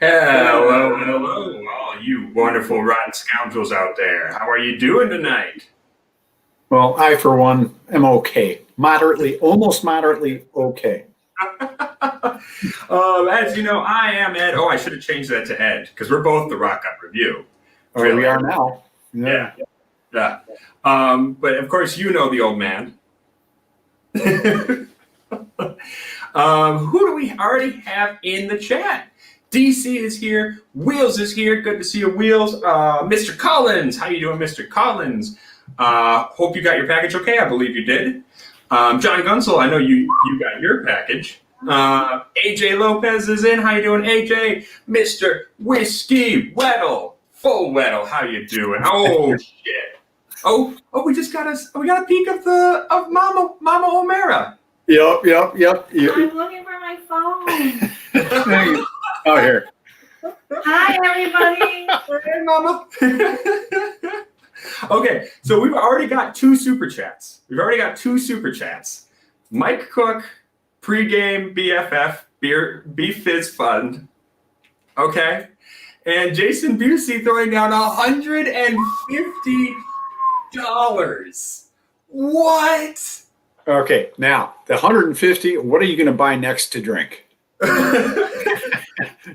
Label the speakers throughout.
Speaker 1: Hello, hello, all you wonderful rotten scoundrels out there. How are you doing tonight?
Speaker 2: Well, I, for one, am okay. Moderately, almost moderately okay.
Speaker 1: As you know, I am Ed. Oh, I should have changed that to Ed because we're both the Rock Up Review.
Speaker 2: Or we are now.
Speaker 1: Yeah, yeah. But of course, you know the old man. Who do we already have in the chat? DC is here. Wheels is here. Good to see you, Wheels. Mr. Collins, how you doing, Mr. Collins? Hope you got your package okay. I believe you did. John Gunsel, I know you got your package. AJ Lopez is in. How you doing, AJ? Mr. Whiskey Weddle, Full Weddle, how you doing? Oh shit. Oh, we got a peek of Mama O'Mara.
Speaker 2: Yep.
Speaker 3: I'm looking for my phone.
Speaker 2: Oh, here.
Speaker 3: Hi, everybody.
Speaker 1: Hey, Mama. Okay, so we've already got two super chats. Mike Cook, pregame BFF, Beef Fizz Fund. Okay. And Jason Busey throwing down $150. What?
Speaker 2: Okay, now, the 150, what are you going to buy next to drink?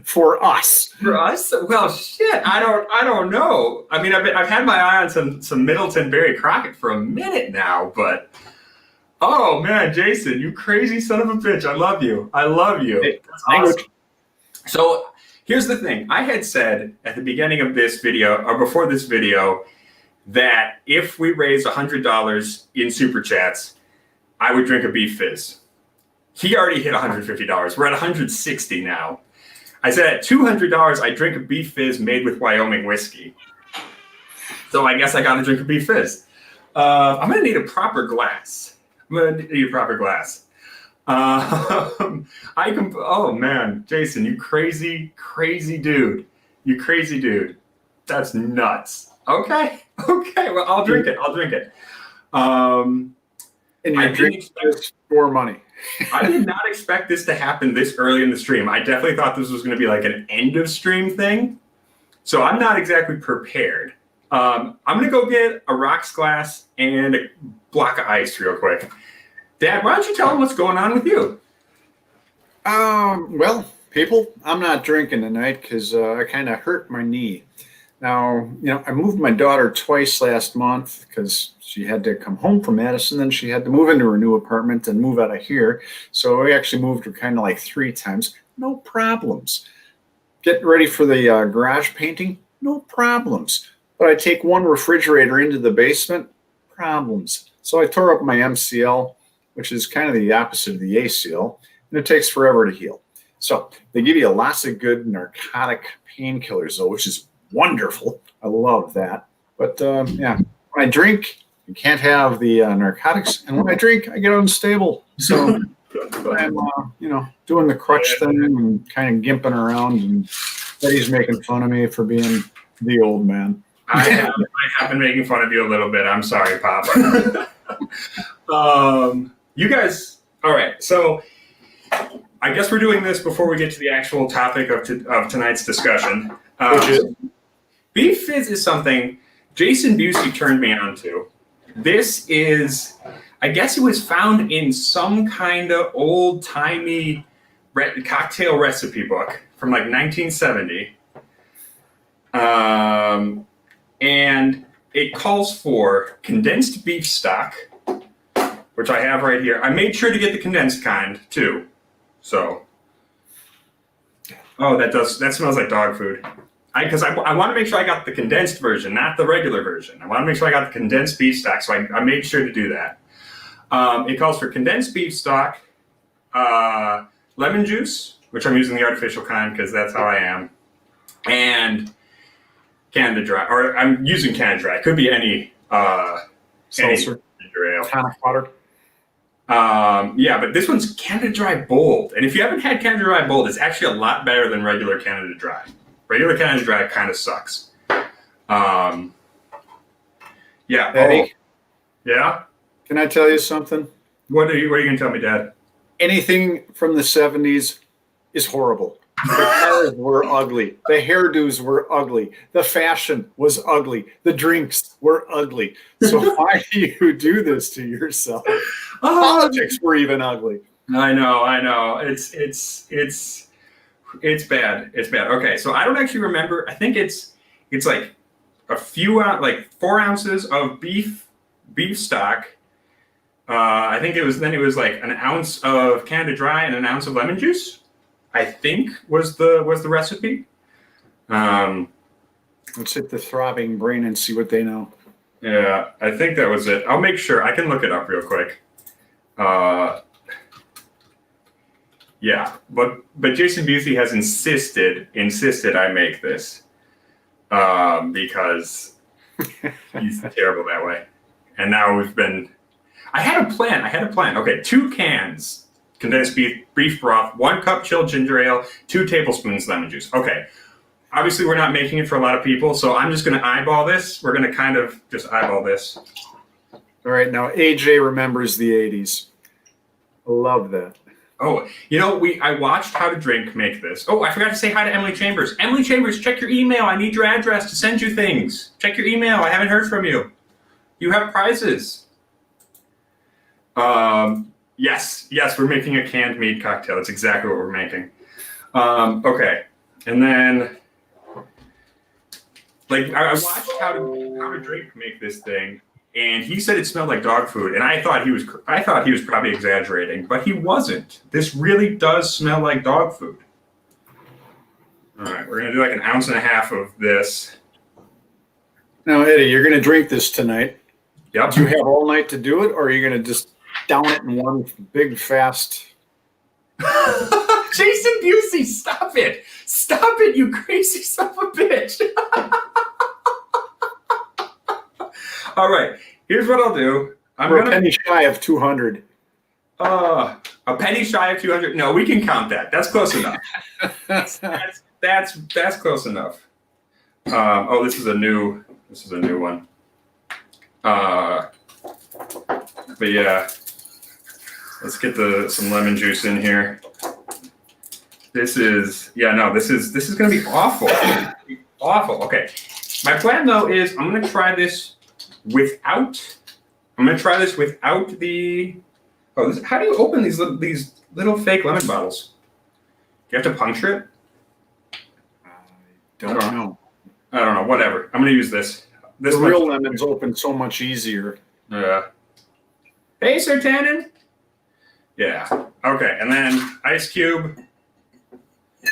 Speaker 2: For us.
Speaker 1: For us? Well, shit, I don't know. I mean, I've had my eye on some Middleton Barry Crockett for a minute now, but oh man, Jason, you crazy son of a bitch! I love you.
Speaker 2: Hey,
Speaker 1: that's awesome. So here's the thing: I had said at the beginning of this video, or before this video, that if we raised $100 in super chats, I would drink a Beef Fizz. He already hit $150. We're at $160 now. I said at $200, I drink a Beef Fizz made with Wyoming whiskey. So I guess I got to drink a Beef Fizz. I'm going to need a proper glass. Oh man, Jason, you crazy dude. That's nuts. Okay. Well, I'll drink it.
Speaker 2: And you're drinking this for money.
Speaker 1: I did not expect this to happen this early in the stream. I definitely thought this was going to be like an end of stream thing. So I'm not exactly prepared. I'm going to go get a rocks glass and a block of ice real quick. Dad, why don't you tell them what's going on with you?
Speaker 2: Well, people, I'm not drinking tonight because I kind of hurt my knee. Now, I moved my daughter twice last month because she had to come home from Madison, then she had to move into her new apartment and move out of here. So we actually moved her kind of like 3 times. No problems. Getting ready for the garage painting? No problems. But I take one refrigerator into the basement? Problems. So I tore up my MCL, which is kind of the opposite of the ACL, and it takes forever to heal. So they give you lots of good narcotic painkillers, though, which is wonderful. I love that. But yeah, when I drink, you can't have the narcotics, and when I drink, I get unstable. So I'm, doing the crutch thing and kind of gimping around, and Betty's making fun of me for being the old man.
Speaker 1: I have been making fun of you a little bit. I'm sorry, Pop. You guys, all right. So I guess we're doing this before we get to the actual topic of tonight's discussion. Beef Fizz is something Jason Busey turned me on to. This is, I guess it was found in some kind of old-timey cocktail recipe book from like 1970. And it calls for condensed beef stock, which I have right here. I made sure to get the condensed kind too. So, oh, that smells like dog food. Because I want to make sure I got the condensed version, not the regular version. I want to make sure I got the condensed beef stock, so I made sure to do that. It calls for condensed beef stock, lemon juice, which I'm using the artificial kind because that's how I am, and Canada Dry, or I'm using Canada Dry. It could be any
Speaker 2: Seltzer,
Speaker 1: ale.
Speaker 2: tonic water.
Speaker 1: Yeah, but this one's Canada Dry Bold, and if you haven't had Canada Dry Bold, it's actually a lot better than regular Canada Dry. Regular Canada Dry kind of sucks. Yeah.
Speaker 2: Eddie,
Speaker 1: yeah?
Speaker 2: can I tell you something?
Speaker 1: What are you going to tell me, Dad?
Speaker 2: Anything from the 70s is horrible. The cars were ugly. The hairdos were ugly. The fashion was ugly. The drinks were ugly. So why do you do this to yourself? Politics were even ugly.
Speaker 1: I know. It's bad. It's bad. Okay, so I don't actually remember. I think it's like a few like 4 ounces of beef stock. I think it was like an ounce of Canada Dry and an ounce of lemon juice. I think was the recipe.
Speaker 2: Let's hit the throbbing brain and see what they know.
Speaker 1: Yeah, I think that was it. I'll make sure. I can look it up real quick. Yeah, but Jason Busey has insisted I make this because he's terrible that way. And now I had a plan. Okay, 2 cans condensed beef broth, 1 cup chilled ginger ale, 2 tablespoons lemon juice. Okay, obviously we're not making it for a lot of people, so I'm just going to eyeball this. We're going to kind of just eyeball this.
Speaker 2: All right, now AJ remembers the 80s. I love that.
Speaker 1: Oh, I watched How to Drink make this. Oh, I forgot to say hi to Emily Chambers. Emily Chambers, check your email. I need your address to send you things. Check your email. I haven't heard from you. You have prizes. Yes, we're making a canned meat cocktail. That's exactly what we're making. Okay, and then I watched How to Drink make this thing. And he said it smelled like dog food, and I thought he was probably exaggerating, but he wasn't. This really does smell like dog food. All right, we're gonna do like 1.5 ounces of this.
Speaker 2: Now, Eddie, you're gonna drink this tonight.
Speaker 1: Yep.
Speaker 2: Do you have all night to do it, or are you gonna just down it in one big fast?
Speaker 1: Jason Busey, stop it! Stop it, you crazy son of a bitch! All right, here's what I'll do.
Speaker 2: We're a penny shy of 200.
Speaker 1: A penny shy of 200. No, we can count that. That's close enough. That's close enough. This is a new one. But yeah, let's get some lemon juice in here. This is gonna be awful. Awful. Okay, my plan though is I'm gonna try this without the. How do you open these little fake lemon bottles? Do you have to puncture it?
Speaker 2: I don't know.
Speaker 1: I don't know. Whatever. I'm gonna use this.
Speaker 2: The real lemons open so much easier.
Speaker 1: Yeah. Hey, Sir Tannen. Yeah. Okay, and then ice cube.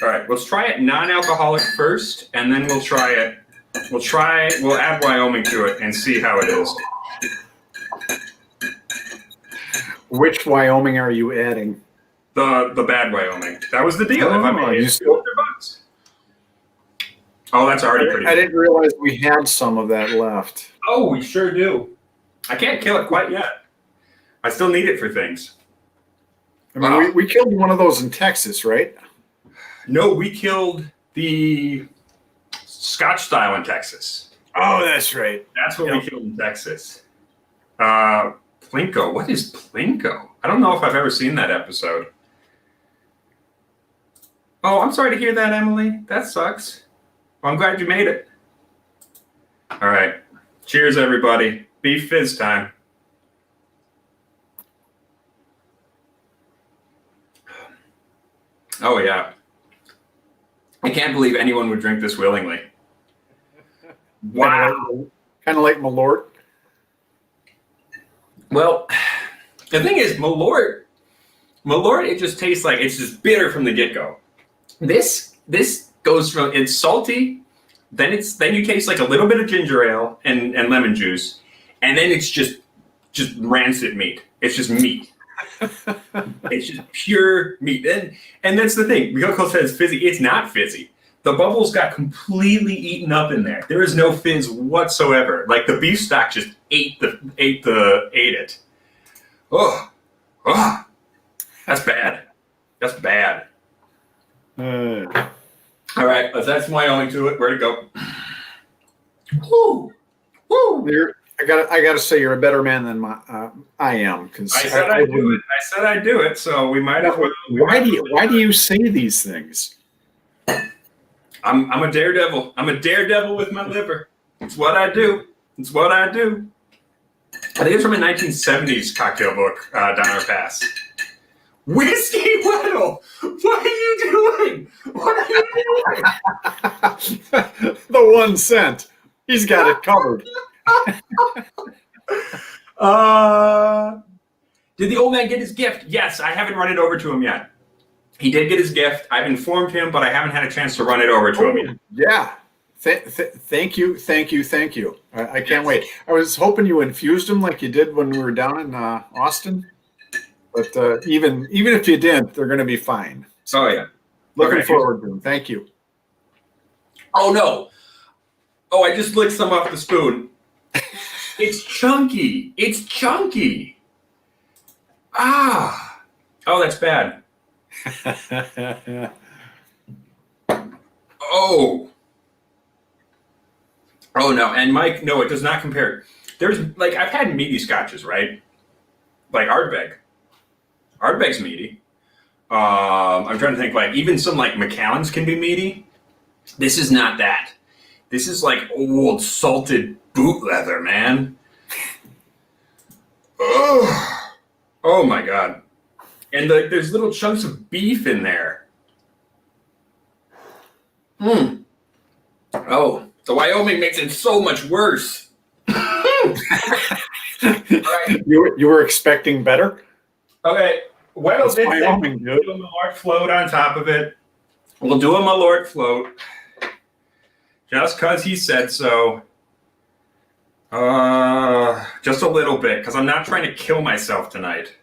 Speaker 1: All right, let's try it non-alcoholic first, and then we'll add Wyoming to it and see how it is.
Speaker 2: Which Wyoming are you adding?
Speaker 1: The bad Wyoming. That was the deal.
Speaker 2: Oh,
Speaker 1: if I made it, $200. Oh, that's already pretty.
Speaker 2: I didn't realize we had some of that left.
Speaker 1: Oh, we sure do. I can't kill it quite yet. I still need it for things.
Speaker 2: I mean, we killed one of those in Texas, right?
Speaker 1: No, we killed the Scotch style in Texas.
Speaker 2: Oh, that's right.
Speaker 1: That's what we killed in Texas. Plinko. What is Plinko? I don't know if I've ever seen that episode. Oh, I'm sorry to hear that, Emily. That sucks. Well, I'm glad you made it. All right. Cheers, everybody. Beef fizz time. Oh, yeah. I can't believe anyone would drink this willingly. Wow.
Speaker 2: Kind of like Malort.
Speaker 1: Well, the thing is, Malort, it just tastes like it's just bitter from the get-go. This goes from, it's salty, then you taste like a little bit of ginger ale and lemon juice, and then it's just rancid meat. It's just meat. It's just pure meat. And that's the thing. Mythical says fizzy. It's not fizzy. The bubbles got completely eaten up in there. There is no fizz whatsoever. Like the beef stock just ate it. Oh, that's bad. That's bad. All right, let's add some Wyoming to it. Where'd it go? Woo, woo.
Speaker 2: I gotta say, you're a better man than I am. Because
Speaker 1: I said I'd do it. So we might as well.
Speaker 2: Why do you say these things?
Speaker 1: I'm a daredevil. I'm a daredevil with my liver. It's what I do. It's what I do. I think it's from a 1970s cocktail book, Donner Pass. Whiskey Whittle! What are you doing? What are you doing?
Speaker 2: The 1 cent. He's got it covered.
Speaker 1: Did the old man get his gift? Yes, I haven't run it over to him yet. He did get his gift. I've informed him, but I haven't had a chance to run it over to him yet.
Speaker 2: Yeah. Thank you. I can't wait. I was hoping you infused them like you did when we were down in Austin. But even if you didn't, they're going to be fine.
Speaker 1: Oh, yeah.
Speaker 2: Looking forward to them. Thank you.
Speaker 1: Oh, no. Oh, I just licked some off the spoon. It's chunky. It's chunky. Ah. Oh, that's bad. Oh. Oh, no. And Mike, no, it does not compare. There's, like, I've had meaty scotches, right? Like Ardbeg. Ardbeg's meaty. I'm trying to think, like, even some, like, Macallan's can be meaty. This is not that. This is, like, old salted boot leather, man. Oh, oh my God. And, like, there's little chunks of beef in there. Oh, the Wyoming makes it so much worse. All right.
Speaker 2: You were expecting better?
Speaker 1: Okay. Well,
Speaker 2: That's Wyoming, dude.
Speaker 1: Do a Malort float on top of it. We'll do a Malort float. Just because he said so. Just a little bit, because I'm not trying to kill myself tonight.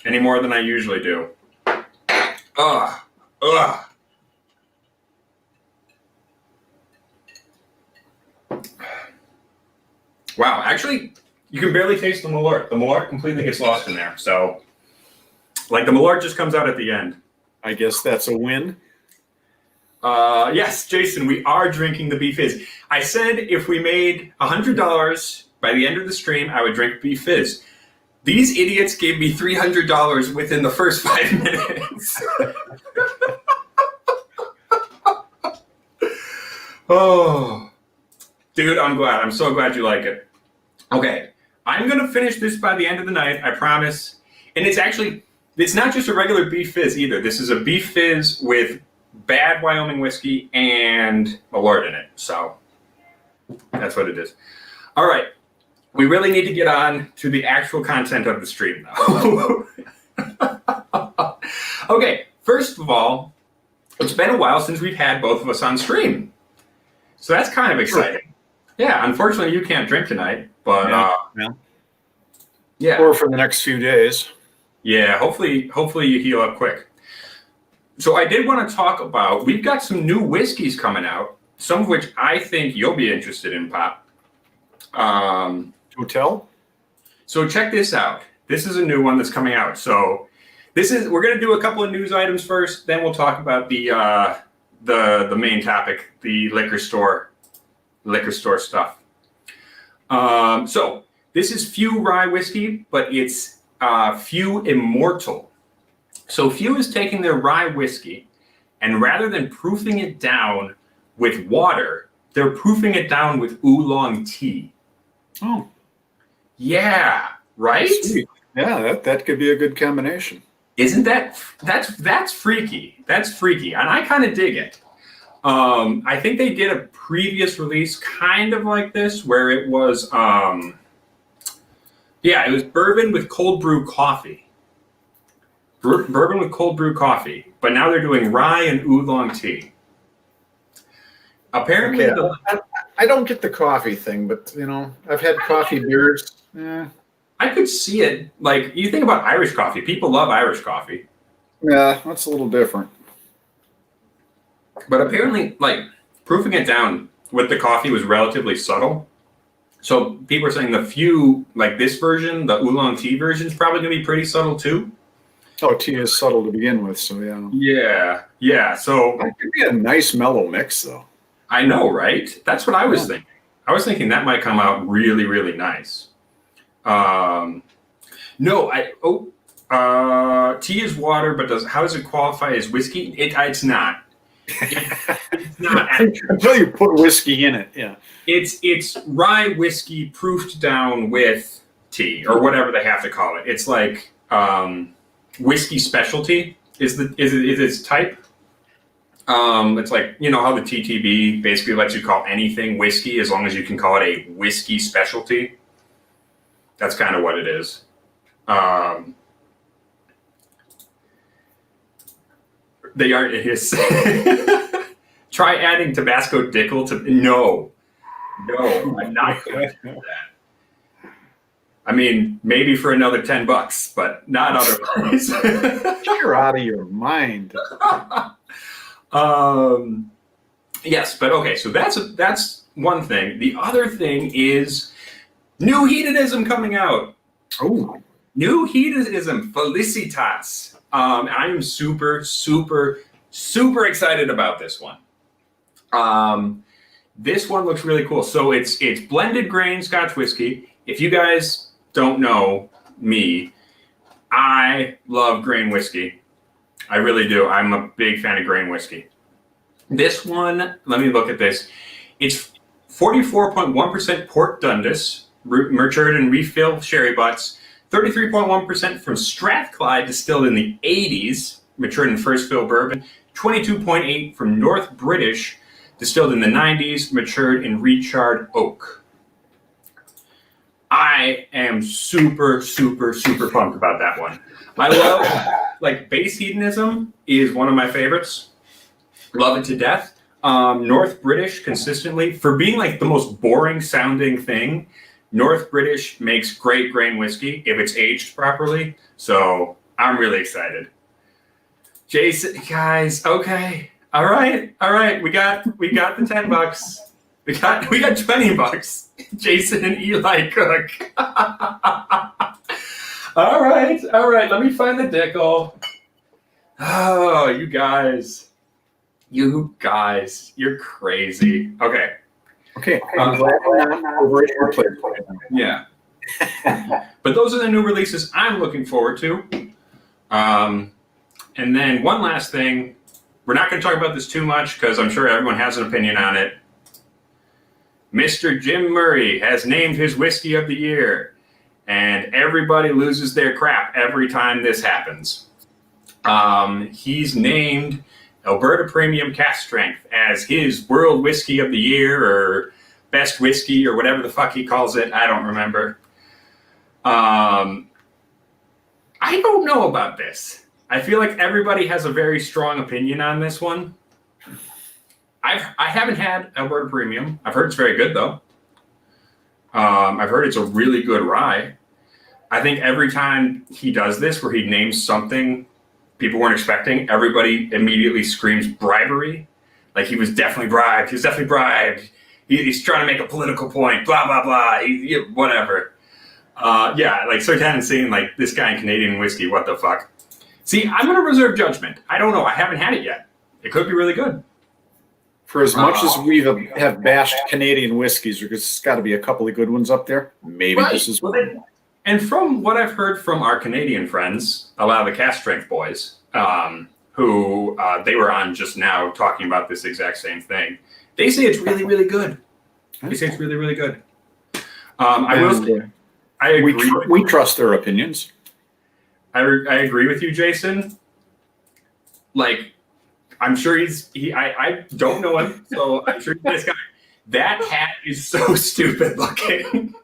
Speaker 1: Any more than I usually do. Ugh. Wow, actually, you can barely taste the Malort. The Malort completely gets lost in there. So, like, the Malort just comes out at the end.
Speaker 2: I guess that's a win.
Speaker 1: Yes, Jason, we are drinking the Beef Fizz. I said if we made $100 by the end of the stream, I would drink Beef Fizz. These idiots gave me $300 within the first 5 minutes. Oh, dude, I'm glad. I'm so glad you like it. Okay, I'm going to finish this by the end of the night, I promise. And it's not just a regular Beef Fizz either. This is a Beef Fizz with bad Wyoming whiskey and Malort in it. So that's what it is. All right. We really need to get on to the actual content of the stream now. Okay. First of all, it's been a while since we've had both of us on stream. So that's kind of exciting. Yeah. Unfortunately, you can't drink tonight, but yeah.
Speaker 2: Or for the next few days.
Speaker 1: Yeah. Hopefully you heal up quick. So I did want to talk about, we've got some new whiskeys coming out, some of which I think you'll be interested in, Pop.
Speaker 2: Hotel?
Speaker 1: So check this out. This is a new one that's coming out. So we're going to do a couple of news items first, then we'll talk about the main topic, the liquor store stuff. So this is Few Rye whiskey, but it's Few Immortal. So Few is taking their rye whiskey, and rather than proofing it down with water, they're proofing it down with oolong tea.
Speaker 2: Oh.
Speaker 1: Yeah, right?
Speaker 2: Sweet. Yeah, that could be a good combination.
Speaker 1: Isn't that's freaky. That's freaky, and I kind of dig it. I think they did a previous release kind of like this, where it was it was bourbon with cold brew coffee. Bourbon with cold brew coffee, but now they're doing rye and oolong tea. Apparently,
Speaker 2: I don't get the coffee thing, but I've had coffee beers.
Speaker 1: I could see it. Like, you think about Irish coffee. People love Irish coffee.
Speaker 2: Yeah, that's a little different.
Speaker 1: But apparently, like, proofing it down with the coffee was relatively subtle. So people are saying the Few, like this version, the oolong tea version, is probably going to be pretty subtle too.
Speaker 2: Oh, tea is subtle to begin with, so yeah.
Speaker 1: Yeah. So
Speaker 2: it could be a nice mellow mix, though.
Speaker 1: I know, right? That's what I was thinking. I was thinking that might come out really, really nice. Tea is water, but how does it qualify as whiskey? It's not. It's not.
Speaker 2: Until you put whiskey in it, yeah.
Speaker 1: It's rye whiskey proofed down with tea or whatever they have to call it. It's like whiskey specialty is its type. It's like, you know how the TTB basically lets you call anything whiskey as long as you can call it a whiskey specialty. That's kind of what it is. They aren't his. Try adding Tabasco Dickel to no, I'm not going to do that. I mean, maybe for another $10, but not otherwise.
Speaker 2: You're out of your mind.
Speaker 1: Yes, but okay. So that's one thing. The other thing is new hedonism coming out.
Speaker 2: Oh,
Speaker 1: New hedonism, Felicitas. I'm super, super, super excited about this one. This one looks really cool. So it's blended grain Scotch whiskey. If you guys don't know me, I love grain whiskey. I really do. I'm a big fan of grain whiskey. This one, let me look at this. It's 44.1% Port Dundas, matured in refill sherry butts. 33.1% from Strathclyde, distilled in the 80s, matured in first fill bourbon. 22.8 from North British, distilled in the 90s, matured in recharred oak. I am super, super, super pumped about that one. I love, like, base hedonism is one of my favorites. Love it to death. North British, consistently, for being like the most boring sounding thing, North British makes great grain whiskey if it's aged properly. So I'm really excited. Jason, guys, okay. All right. We got the $10. We got $20. Jason and Eli Cook. All right. Let me find the Dickel. Oh, you guys, you're crazy. Okay.
Speaker 2: I'm glad I'm not over your plate.
Speaker 1: Yeah. But those are the new releases I'm looking forward to. And then one last thing. We're not going to talk about this too much because I'm sure everyone has an opinion on it. Mr. Jim Murray has named his whiskey of the year, and everybody loses their crap every time this happens. He's named Alberta Premium Cask Strength as his World Whiskey of the Year or Best Whiskey or whatever the fuck he calls it. I don't remember. I don't know about this. I feel like everybody has a very strong opinion on this one. I haven't had Alberta Premium. I've heard it's very good, though. I've heard it's a really good rye. I think every time he does this, where he names something people weren't expecting, everybody immediately screams bribery. Like he was definitely bribed. He was definitely bribed. He's trying to make a political point. Blah, blah, blah. Whatever. Yeah, like so kind of saying like this guy in Canadian whiskey, what the fuck? See, I'm going to reserve judgment. I don't know. I haven't had it yet. It could be really good.
Speaker 2: For as much as we have bashed Canadian whiskeys, there's got to be a couple of good ones up there. Maybe right. This is one.
Speaker 1: And from what I've heard from our Canadian friends, a lot of the Cask Strength boys, who they were on just now talking about this exact same thing, they say it's really, really good. They say it's really, really good. I agree.
Speaker 2: We trust their opinions.
Speaker 1: I agree with you, Jason. Like, I'm sure I don't know him, so I'm sure he's a nice guy. That hat is so stupid looking.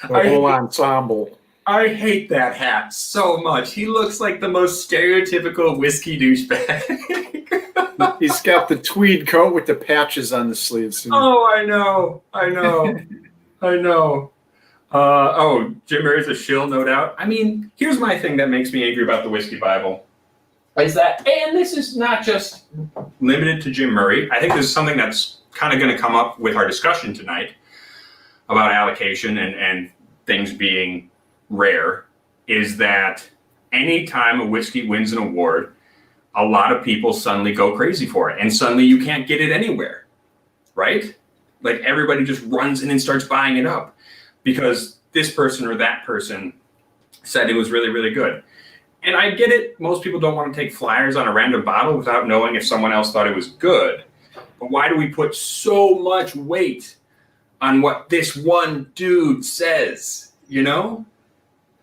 Speaker 2: The whole ensemble.
Speaker 1: I hate that hat so much. He looks like the most stereotypical whiskey douchebag.
Speaker 2: He's got the tweed coat with the patches on the sleeves.
Speaker 1: Oh, I know. Jim Murray's a shill, no doubt. I mean, here's my thing that makes me angry about the Whiskey Bible. Is that, and this is not just limited to Jim Murray. I think this is something that's kind of going to come up with our discussion tonight about allocation and things being rare, is that anytime a whiskey wins an award, a lot of people suddenly go crazy for it. And suddenly you can't get it anywhere, right? Like everybody just runs in and starts buying it up because this person or that person said it was really, really good. And I get it. Most people don't want to take flyers on a random bottle without knowing if someone else thought it was good. But why do we put so much weight on what this one dude says? You know,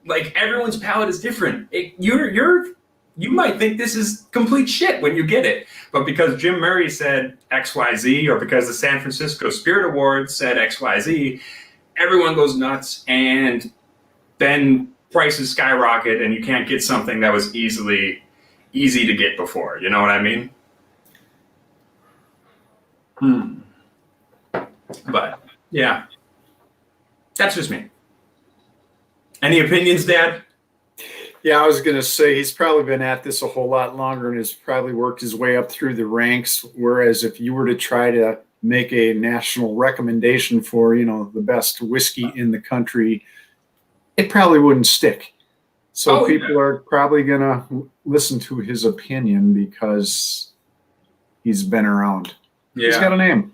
Speaker 1: like everyone's palate is different. You might think this is complete shit when you get it, but because Jim Murray said XYZ, or because the San Francisco Spirit Awards said XYZ, everyone goes nuts, and then prices skyrocket, and you can't get something that was easy to get before. You know what I mean? But yeah, that's just me. Any opinions, Dad?
Speaker 2: Yeah, I was going to say he's probably been at this a whole lot longer and has probably worked his way up through the ranks. Whereas if you were to try to make a national recommendation for, the best whiskey in the country, it probably wouldn't stick. So people are probably going to listen to his opinion because he's been around. Yeah. He's got a name.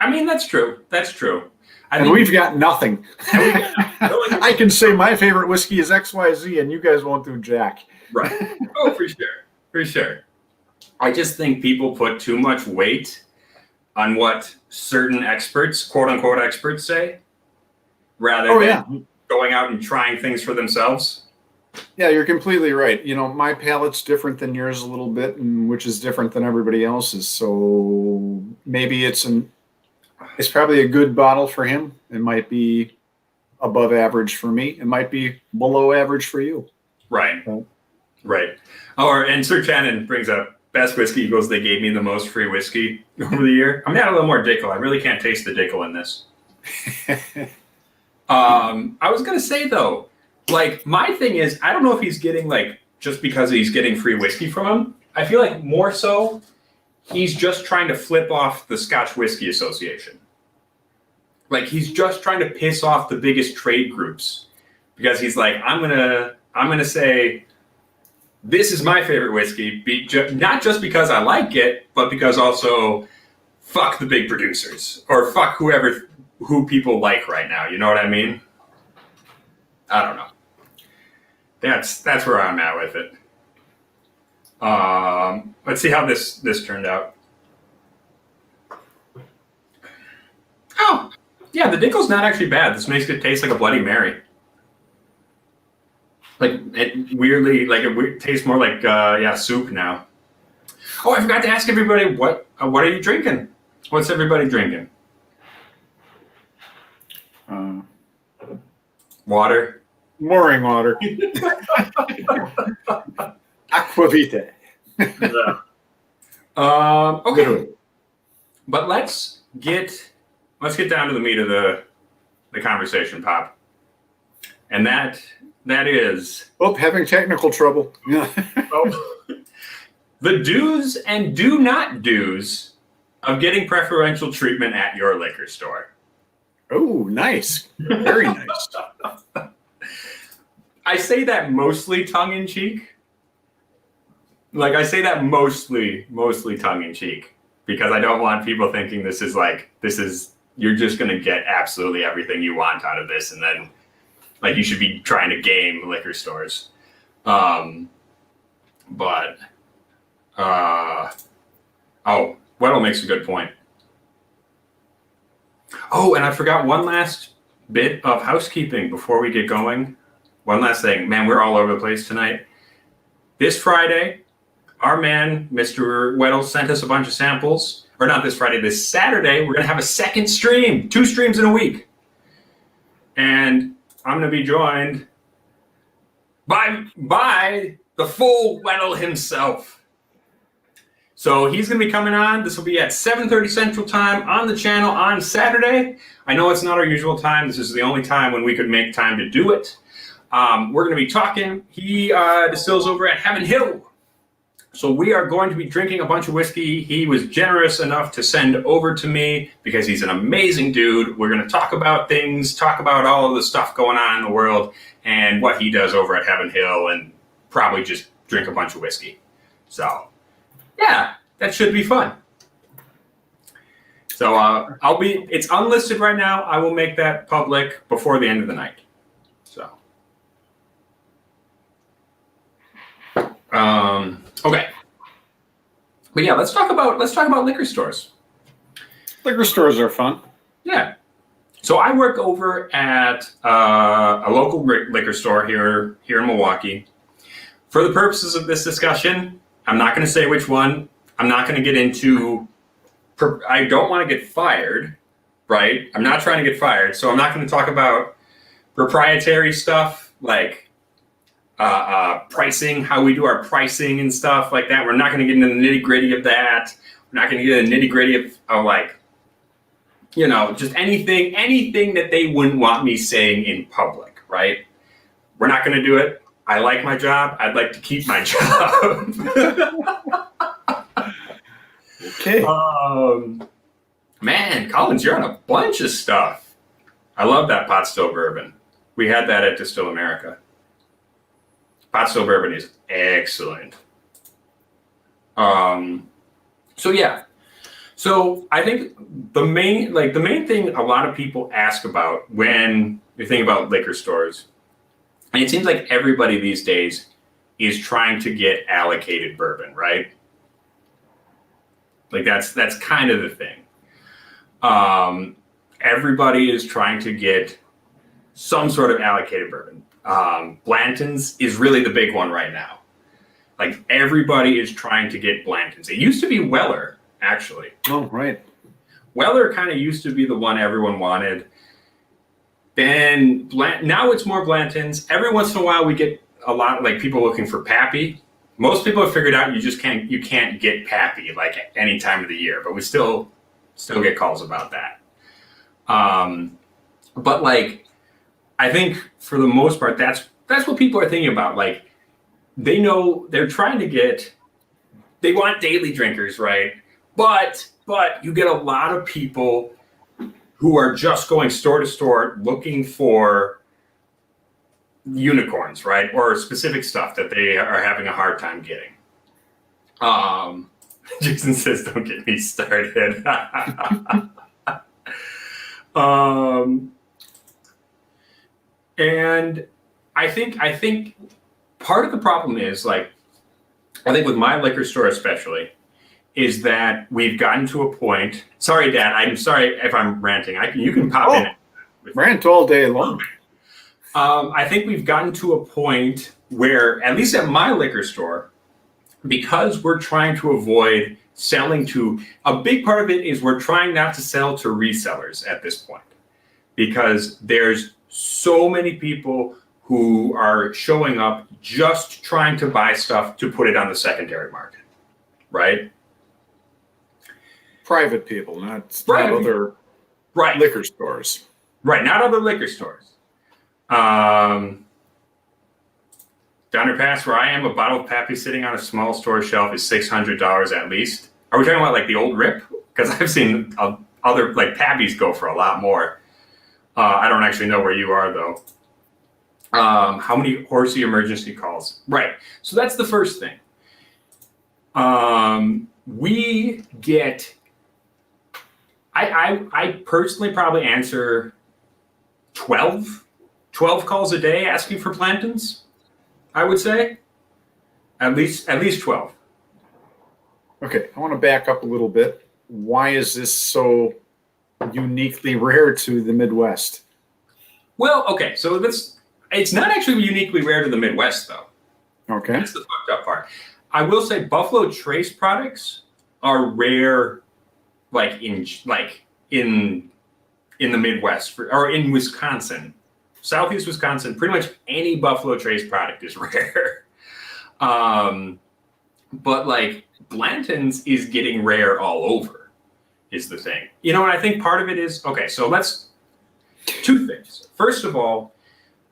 Speaker 1: I mean, that's true. That's true.
Speaker 2: And we've got nothing. I can say my favorite whiskey is XYZ, and you guys won't do jack.
Speaker 1: Right. Oh, for sure. For sure. I just think people put too much weight on what certain experts, quote-unquote experts, say, rather than going out and trying things for themselves.
Speaker 2: Yeah, you're completely right. My palate's different than yours a little bit, and which is different than everybody else's. So maybe it's probably a good bottle for him. It might be above average for me. It might be below average for you.
Speaker 1: Right. Right. And Sir Shannon brings up best whiskey. He goes, they gave me the most free whiskey over the year. I'm gonna add a little more Dickel. I really can't taste the Dickel in this. I was gonna say though, like my thing is, I don't know if he's getting just because he's getting free whiskey from him. I feel like more so he's just trying to flip off the Scotch Whisky Association. Like he's just trying to piss off the biggest trade groups because he's like, I'm gonna say this is my favorite whiskey, not just because I like it, but because also fuck the big producers or fuck who people like right now. You know what I mean? I don't know. That's where I'm at with it. Let's see how this turned out. Oh, yeah, the Dickel's not actually bad. This makes it taste like a Bloody Mary. Like it tastes more like soup now. Oh, I forgot to ask everybody what are you drinking? What's everybody drinking? Water.
Speaker 2: Mooring water. Aquavita.
Speaker 1: Okay. But let's get down to the meat of the conversation, Pop. And that is
Speaker 2: having technical trouble.
Speaker 1: The do's and do not do's of getting preferential treatment at your liquor store.
Speaker 2: Oh, nice. Very nice.
Speaker 1: I say that mostly tongue in cheek. Like I say that mostly tongue in cheek because I don't want people thinking this is you're just going to get absolutely everything you want out of this, and then you should be trying to game liquor stores. Weddle makes a good point. Oh, and I forgot one last bit of housekeeping before we get going. One last thing. Man, we're all over the place tonight. This Friday, our man, Mr. Weddle, sent us a bunch of samples. Or not this Friday, this Saturday, we're going to have a second stream. 2 streams in a week. And I'm going to be joined by the full Weddle himself. So he's going to be coming on. This will be at 7:30 Central Time on the channel on Saturday. I know it's not our usual time. This is the only time when we could make time to do it. We're going to be talking. He distills over at Heaven Hill. So we are going to be drinking a bunch of whiskey. He was generous enough to send over to me because he's an amazing dude. We're going to talk about things, talk about all of the stuff going on in the world and what he does over at Heaven Hill, and probably just drink a bunch of whiskey. So, yeah, that should be fun. So it's unlisted right now. I will make that public before the end of the night. So. Okay. But yeah, let's talk about liquor stores.
Speaker 2: Liquor stores are fun.
Speaker 1: Yeah. So I work over at a local liquor store here in Milwaukee. For the purposes of this discussion, I'm not going to say which one. I'm not going to get into. I don't want to get fired, right? I'm not trying to get fired, so I'm not going to talk about proprietary stuff like pricing, how we do our pricing and stuff like that. We're not going to get into the nitty gritty of that. We're not going to get into the nitty gritty of like, you know, just anything that they wouldn't want me saying in public, right? We're not going to do it. I like my job. I'd like to keep my job.
Speaker 2: Okay.
Speaker 1: Man, Collins, you're on a bunch of stuff. I love that pot still bourbon. We had that at Distill America. Pot still bourbon is excellent. So yeah. So I think the main thing a lot of people ask about when you think about liquor stores, and it seems like everybody these days is trying to get allocated bourbon, right? Like that's kind of the thing. Everybody is trying to get some sort of allocated bourbon. Blanton's is really the big one right now. Like everybody is trying to get Blanton's. It used to be Weller, actually.
Speaker 2: Oh, right.
Speaker 1: Weller kind of used to be the one everyone wanted. Then now it's more Blanton's. Every once in a while we get a lot like people looking for Pappy. Most people have figured out you can't get Pappy like at any time of the year, but we still get calls about that. But like I think for the most part that's what people are thinking about. Like they know they're trying to they want daily drinkers, right? But you get a lot of people who are just going store to store looking for unicorns, right? Or specific stuff that they are having a hard time getting. Jason says, don't get me started. And I think part of the problem is like, I think with my liquor store especially, is that we've gotten to a point. Sorry, Dad. I'm sorry if I'm ranting. You can pop in.
Speaker 2: Rant all day long.
Speaker 1: I think we've gotten to a point where, at least at my liquor store, because we're trying to avoid selling to, a big part of it is we're trying not to sell to resellers at this point, because there's so many people who are showing up just trying to buy stuff to put it on the secondary market, right?
Speaker 2: Private people, not other liquor stores.
Speaker 1: Right, not other liquor stores. Down Pass, where I am, a bottle of Pappy sitting on a small store shelf is $600 at least. Are we talking about like the old Rip? Because I've seen other like Pappys go for a lot more. I don't actually know where you are though. How many horsey emergency calls? Right. So that's the first thing. We get. I personally probably answer 12 calls a day asking for Plantons. I would say at least 12.
Speaker 2: Okay, I want to back up a little bit. Why is this so uniquely rare to the Midwest?
Speaker 1: Well, okay, so it's not actually uniquely rare to the Midwest, though.
Speaker 2: Okay.
Speaker 1: That's the fucked up part. I will say Buffalo Trace products are rare, like in the Midwest or in Wisconsin. Southeast Wisconsin, pretty much any Buffalo Trace product is rare. But like Blanton's is getting rare all over, is the thing. You know, and I think part of it is, okay, so two things. First of all,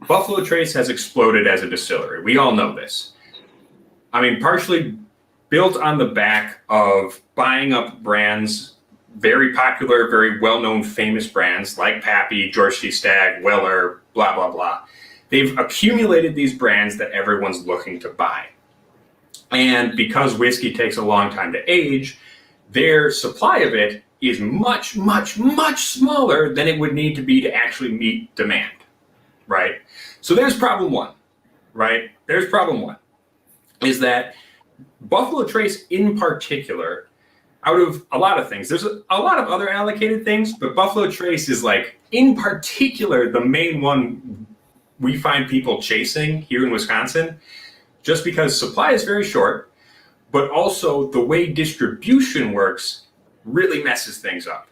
Speaker 1: Buffalo Trace has exploded as a distillery. We all know this. I mean, partially built on the back of buying up brands, very popular, very well-known, famous brands like Pappy, George T. Stagg, Weller, blah, blah, blah. They've accumulated these brands that everyone's looking to buy. And because whiskey takes a long time to age, their supply of it is much, much, much smaller than it would need to be to actually meet demand, right? So there's problem one, right? There's problem one. is that Buffalo Trace in particular, out of a lot of things, there's a lot of other allocated things, but Buffalo Trace is like, in particular, the main one we find people chasing here in Wisconsin, just because supply is very short, but also the way distribution works really messes things up.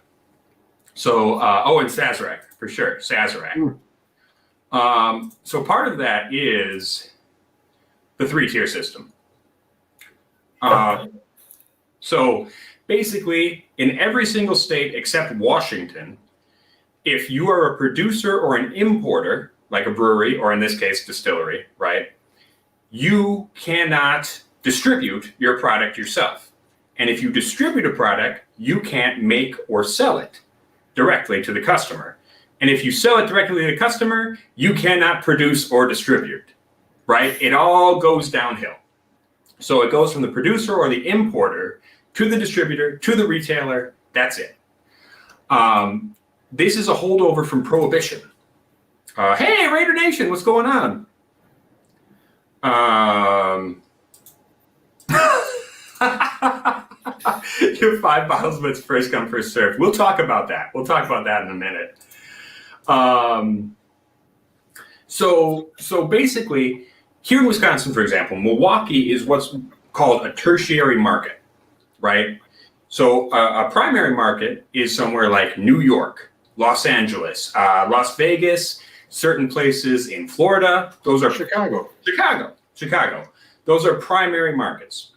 Speaker 1: So, and Sazerac, for sure, Sazerac. So part of that is the 3-tier system. So basically, in every single state except Washington, if you are a producer or an importer, like a brewery, or in this case, distillery, right, you cannot distribute your product yourself. And if you distribute a product, you can't make or sell it directly to the customer. And if you sell it directly to the customer, you cannot produce or distribute, right? It all goes downhill. So it goes from the producer or the importer to the distributor, to the retailer. That's it. This is a holdover from Prohibition. Hey, Raider Nation, what's going on? Your 5 bottles, but it's first come, first served. We'll talk about that. We'll talk about that in a minute. So basically, here in Wisconsin, for example, Milwaukee is what's called a tertiary market, right? So a primary market is somewhere like New York, Los Angeles, Las Vegas, certain places in Florida. Those are
Speaker 2: Chicago.
Speaker 1: Those are primary markets.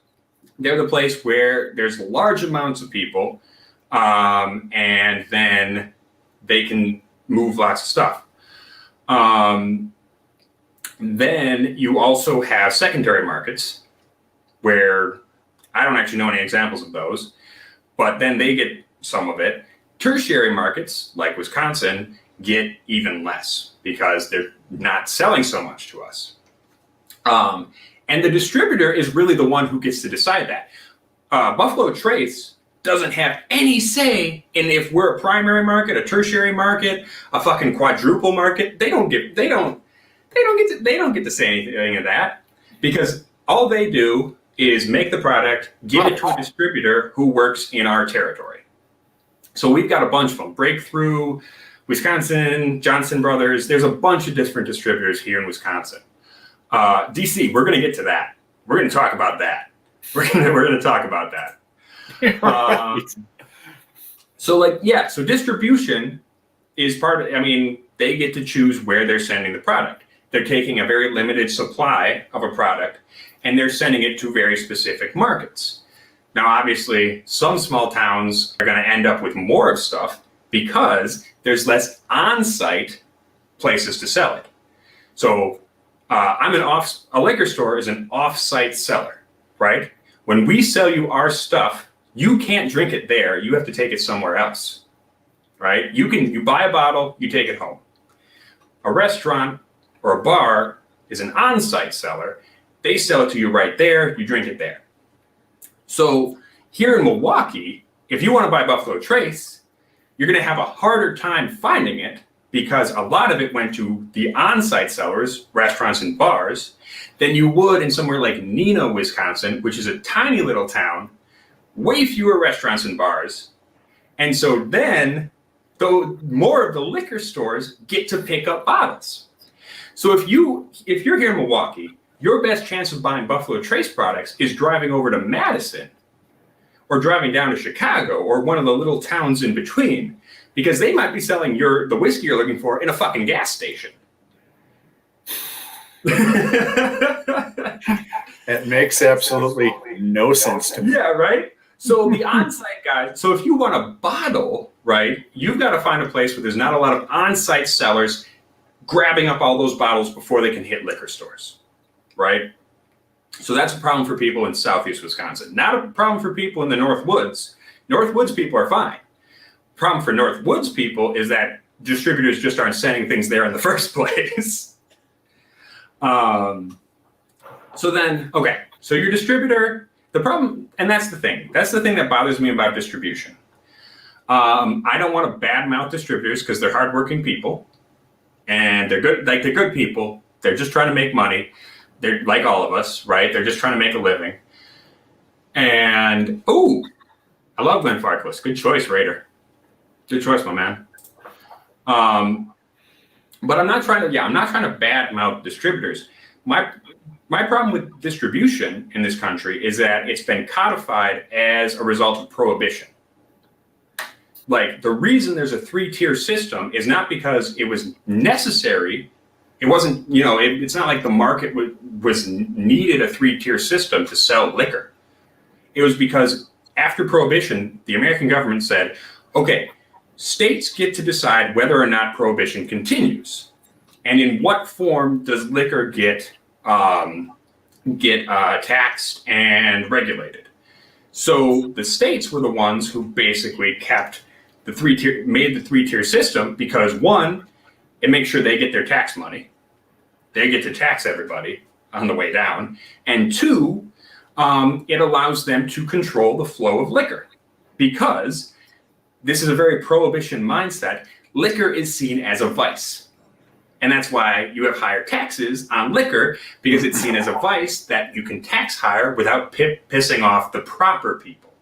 Speaker 1: They're the place where there's large amounts of people, and then they can move lots of stuff. Then you also have secondary markets where I don't actually know any examples of those, but then they get some of it. Tertiary markets, like Wisconsin, get even less because they're not selling so much to us. And the distributor is really the one who gets to decide that. Buffalo Trace doesn't have any say in if we're a primary market, a tertiary market, a fucking quadruple market. They don't get to say anything of that, because all they do is make the product, give it to a distributor who works in our territory. So we've got a bunch of them. Breakthrough, Wisconsin, Johnson Brothers. There's a bunch of different distributors here in Wisconsin. DC, we're going to get to that. We're going to talk about that. We're going to talk about that. So distribution is part of, they get to choose where they're sending the product. They're taking a very limited supply of a product and they're sending it to very specific markets. Now, obviously, some small towns are going to end up with more of stuff because there's less on-site places to sell it. So a liquor store is an off-site seller, right? When we sell you our stuff, you can't drink it there. You have to take it somewhere else, right? You buy a bottle, you take it home. A restaurant or a bar is an on-site seller. They sell it to you right there. You drink it there. So here in Milwaukee, if you want to buy Buffalo Trace, you're going to have a harder time finding it because a lot of it went to the on-site sellers, restaurants and bars, than you would in somewhere like Neenah, Wisconsin, which is a tiny little town, way fewer restaurants and bars. And so then, though, more of the liquor stores get to pick up bottles. So if you're here in Milwaukee, your best chance of buying Buffalo Trace products is driving over to Madison or driving down to Chicago or one of the little towns in between, because they might be selling the whiskey you're looking for in a fucking gas station.
Speaker 2: It makes absolutely no sense to me.
Speaker 1: Yeah, right? So the on-site guys, so if you want a bottle, right, you've got to find a place where there's not a lot of on-site sellers grabbing up all those bottles before they can hit liquor stores, right? So that's a problem for people in Southeast Wisconsin. Not a problem for people in the North Woods. North Woods people are fine. Problem for North Woods people is that distributors just aren't sending things there in the first place. So your distributor, the problem, and that's the thing that bothers me about distribution. I don't want to badmouth distributors because they're hardworking people and they're good people. They're just trying to make money. They're like all of us, right? They're just trying to make a living. And, I love Glenn Farkless. Good choice, Raider. Good choice, my man. But I'm not trying to badmouth distributors. My problem with distribution in this country is that it's been codified as a result of prohibition. Like, the reason there's a 3-tier system is not because it was necessary. It wasn't, it's not like the market was needed a 3-tier system to sell liquor. It was because after prohibition, the American government said, okay, states get to decide whether or not prohibition continues. And in what form does liquor get taxed and regulated? So the states were the ones who basically kept made the 3-tier system because, one, it makes sure they get their tax money. They get to tax everybody on the way down. And two, it allows them to control the flow of liquor, because this is a very prohibition mindset. Liquor is seen as a vice. And that's why you have higher taxes on liquor, because it's seen as a vice that you can tax higher without pissing off the proper people.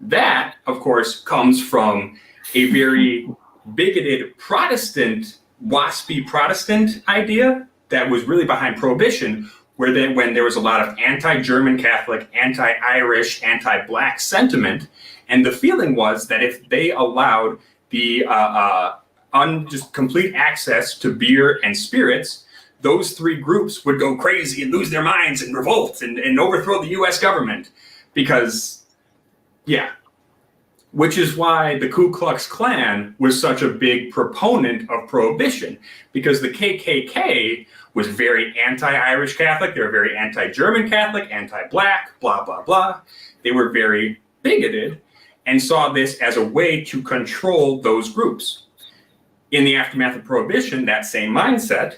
Speaker 1: That, of course, comes from a very bigoted Protestant, waspy Protestant idea that was really behind prohibition, when there was a lot of anti-German Catholic, anti-Irish, anti-Black sentiment, and the feeling was that if they allowed the just complete access to beer and spirits, those 3 groups would go crazy and lose their minds and revolt and overthrow the U.S. government. Because, which is why the Ku Klux Klan was such a big proponent of prohibition, because the KKK was very anti-Irish Catholic, they were very anti-German Catholic, anti-Black, blah, blah, blah. They were very bigoted and saw this as a way to control those groups. In the aftermath of prohibition, that same mindset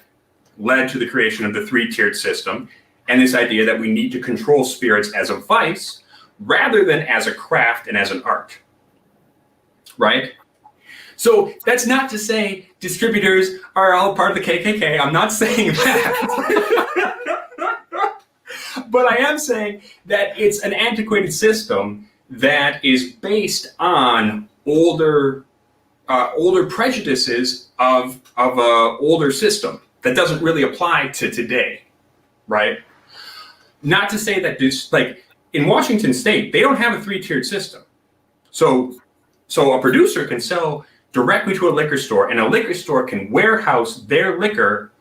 Speaker 1: led to the creation of the 3-tiered system and this idea that we need to control spirits as a vice rather than as a craft and as an art. Right? So that's not to say distributors are all part of the KKK. I'm not saying that. But I am saying that it's an antiquated system that is based on older prejudices of an older system that doesn't really apply to today, right? Not to say that in Washington State, they don't have a 3-tiered system. So a producer can sell directly to a liquor store, and a liquor store can warehouse their liquor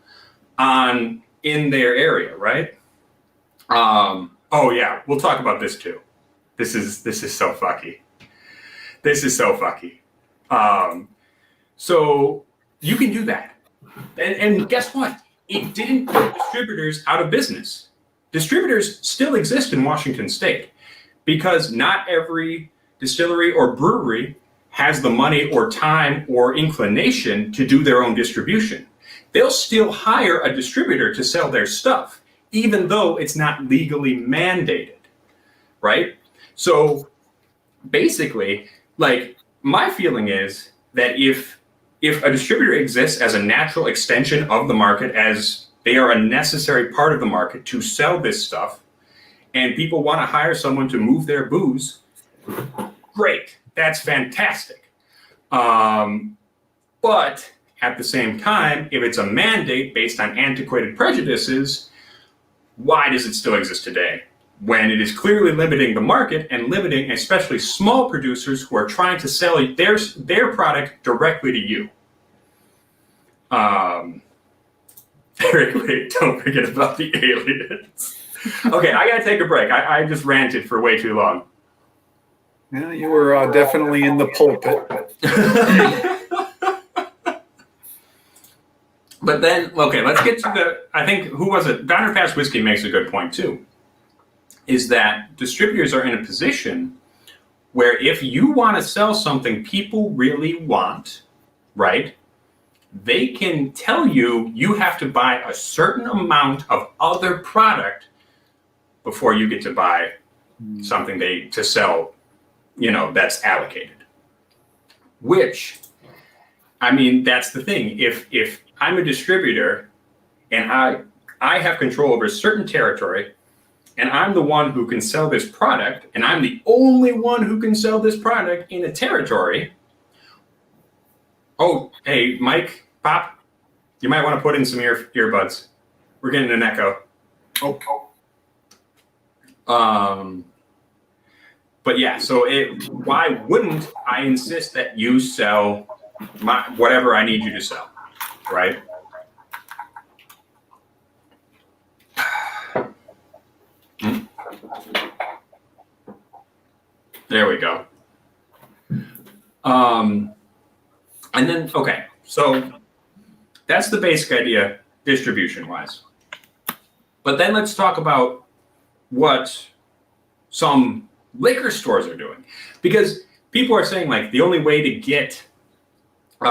Speaker 1: in their area, right? We'll talk about this too. This is so fucky. This is so fucky. So you can do that. And guess what? It didn't put distributors out of business. Distributors still exist in Washington State, because not every distillery or brewery has the money or time or inclination to do their own distribution. They'll still hire a distributor to sell their stuff, even though it's not legally mandated, right? So basically, my feeling is that if a distributor exists as a natural extension of the market, as they are a necessary part of the market to sell this stuff, and people want to hire someone to move their booze, great, that's fantastic. But at the same time, if it's a mandate based on antiquated prejudices, why does it still exist today? When it is clearly limiting the market and limiting especially small producers who are trying to sell their product directly to you. Wait, don't forget about the aliens. Okay, I gotta take a break. I just ranted for way too long.
Speaker 2: Yeah, you were definitely in the pulpit.
Speaker 1: But then, okay, let's get to I think, who was it? Diner Pass Whiskey makes a good point too, is that distributors are in a position where if you want to sell something people really want, right, they can tell you have to buy a certain amount of other product before you get to buy something to sell, that's allocated. Which, I mean, that's the thing. If I'm a distributor and I have control over a certain territory, and I'm the one who can sell this product, and I'm the only one who can sell this product in a territory. Oh, hey, Mike, Pop, you might want to put in some earbuds. We're getting an echo.
Speaker 2: Oh.
Speaker 1: But yeah, so why wouldn't I insist that you sell whatever I need you to sell, right? There we go. And then, okay, so that's the basic idea distribution-wise. But then let's talk about what some liquor stores are doing. Because people are saying, like, the only way to get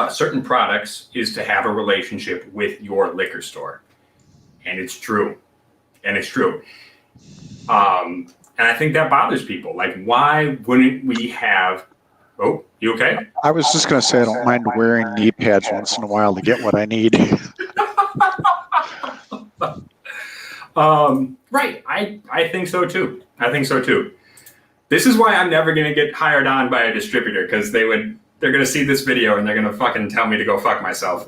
Speaker 1: certain products is to have a relationship with your liquor store. And it's true. And I think that bothers people. Like, why wouldn't we have... Oh, you okay?
Speaker 4: I was just going to say I don't mind wearing knee pads once in a while to get what I need.
Speaker 1: Right. I think so too. This is why I'm never going to get hired on by a distributor, because they're going to see this video and they're going to fucking tell me to go fuck myself.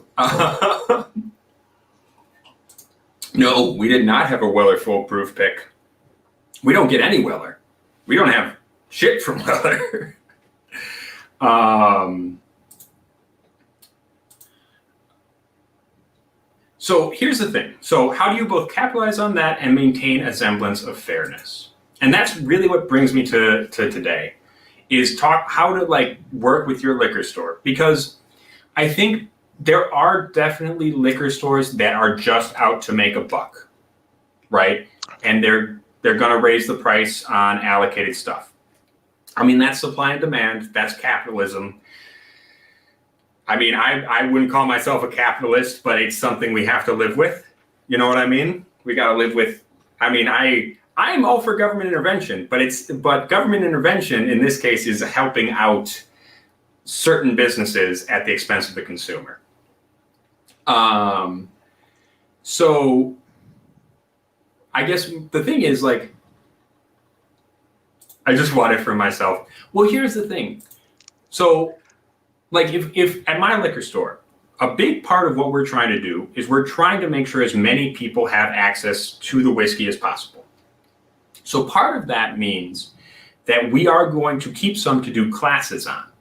Speaker 1: No, we did not have a Weller foolproof pick. We don't get any Weller. We don't have shit from Weller. So here's the thing. So how do you both capitalize on that and maintain a semblance of fairness? And that's really what brings me to today, is talk how to like work with your liquor store. Because I think there are definitely liquor stores that are just out to make a buck, right? And they're going to raise the price on allocated stuff. I mean, that's supply and demand. That's capitalism. I mean, I wouldn't call myself a capitalist, but it's something we have to live with. You know what I mean? We got to live with. I mean, I'm all for government intervention, but government intervention in this case is helping out certain businesses at the expense of the consumer. So I guess the thing is, like, I just want it for myself. Well, here's the thing. So, like, if at my liquor store, a big part of what we're trying to do is we're trying to make sure as many people have access to the whiskey as possible. So part of that means that we are going to keep some to do classes on.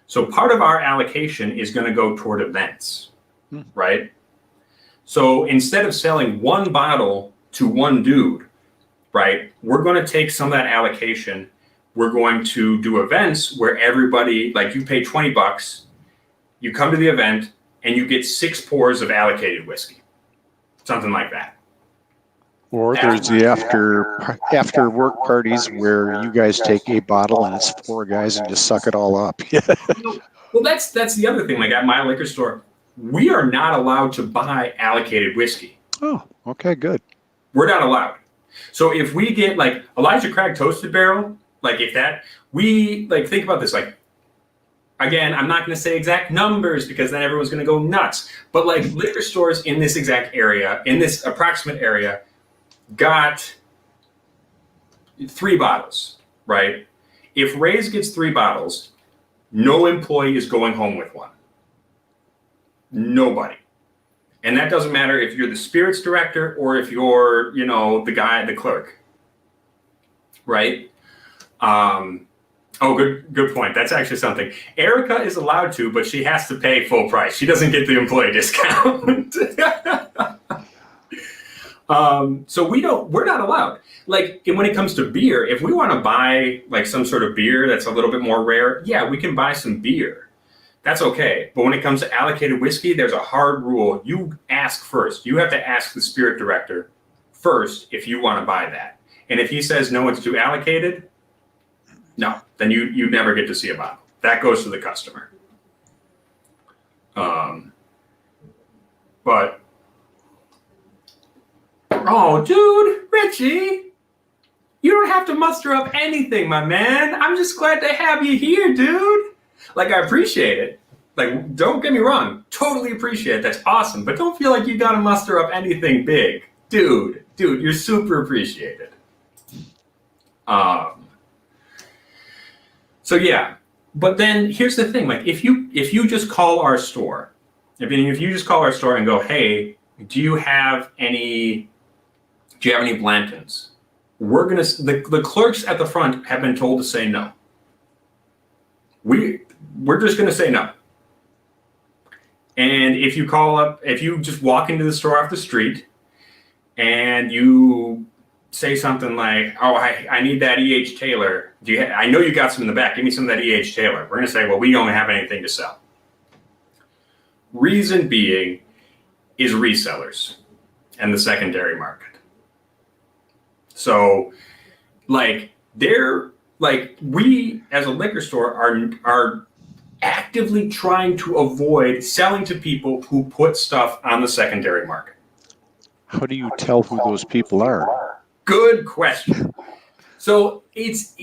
Speaker 1: So part of our allocation is going to go toward events, right? So instead of selling one bottle to one dude, right, we're going to take some of that allocation. We're going to do events where everybody, like, you pay $20, you come to the event, and you get 6 pours of allocated whiskey, something like that.
Speaker 4: Or there's the after work parties where you guys take a bottle and it's 4 guys and just suck it all up.
Speaker 1: Well, that's the other thing. Like, at my liquor store, we are not allowed to buy allocated whiskey.
Speaker 4: Oh, okay, good.
Speaker 1: We're not allowed. So if we get, like, Elijah Craig Toasted Barrel, like, if that, we, like, think about this, like, again, I'm not going to say exact numbers because then everyone's going to go nuts. But, like, liquor stores in this exact area, in this approximate area, got 3 bottles, right? If Ray's gets 3 bottles, no employee is going home with one. Nobody. And that doesn't matter if you're the spirits director or if you're, you know, the clerk, right? Oh, good point. That's actually something. Erica is allowed to, but she has to pay full price. She doesn't get the employee discount. So we're not allowed. Like, when it comes to beer, if we want to buy, like, some sort of beer that's a little bit more rare, yeah, we can buy some beer. That's okay. But when it comes to allocated whiskey, there's a hard rule. You ask first. You have to ask the spirit director first if you want to buy that. And if he says no, it's too allocated, no, then you never get to see a bottle. That goes to the customer. But, oh, dude, Richie, you don't have to muster up anything, my man. I'm just glad to have you here, dude. Like, I appreciate it. Like, don't get me wrong. Totally appreciate it. That's awesome. But don't feel like you got to muster up anything big. dude, you're super appreciated. So yeah, but then here's the thing: like if you just call our store, if you just call our store and go, hey, do you have any Blantons? The clerks at the front have been told to say no. We're just gonna say no. And if you just walk into the store off the street and you say something like, oh, I need that E.H. Taylor. I know you got some in the back. Give me some of that E.H. Taylor. We're going to say, well, we don't have anything to sell. Reason being is resellers and the secondary market. So, we as a liquor store are actively trying to avoid selling to people who put stuff on the secondary market.
Speaker 4: How do you tell who those people are?
Speaker 1: Good question. So it's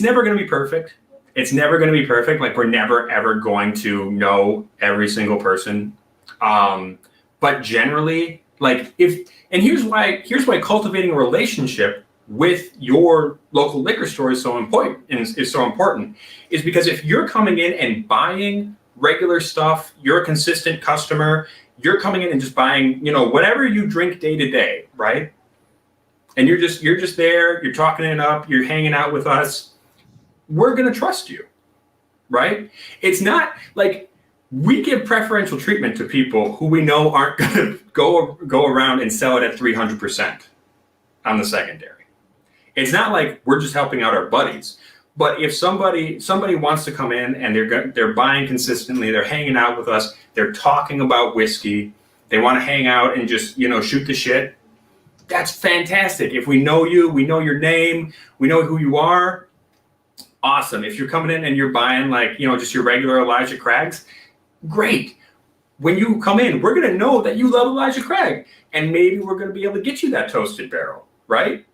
Speaker 1: never going to be perfect. It's never going to be perfect. Like we're never ever going to know every single person. But generally, here's why cultivating a relationship with your local liquor store is so important. Is because if you're coming in and buying regular stuff, you're a consistent customer. You're coming in and just buying, whatever you drink day to day, right? And you're just there, you're talking it up, you're hanging out with us, we're going to trust you, right? It's not like we give preferential treatment to people who we know aren't going to go around and sell it at 300% on the secondary. It's not like we're just helping out our buddies. But if somebody wants to come in and they're buying consistently, they're hanging out with us, they're talking about whiskey, they want to hang out and just, shoot the shit, that's fantastic. If we know you, we know your name, we know who you are, awesome. If you're coming in and you're buying just your regular Elijah Craigs, great. When you come in, we're going to know that you love Elijah Craig, and maybe we're going to be able to get you that toasted barrel, right?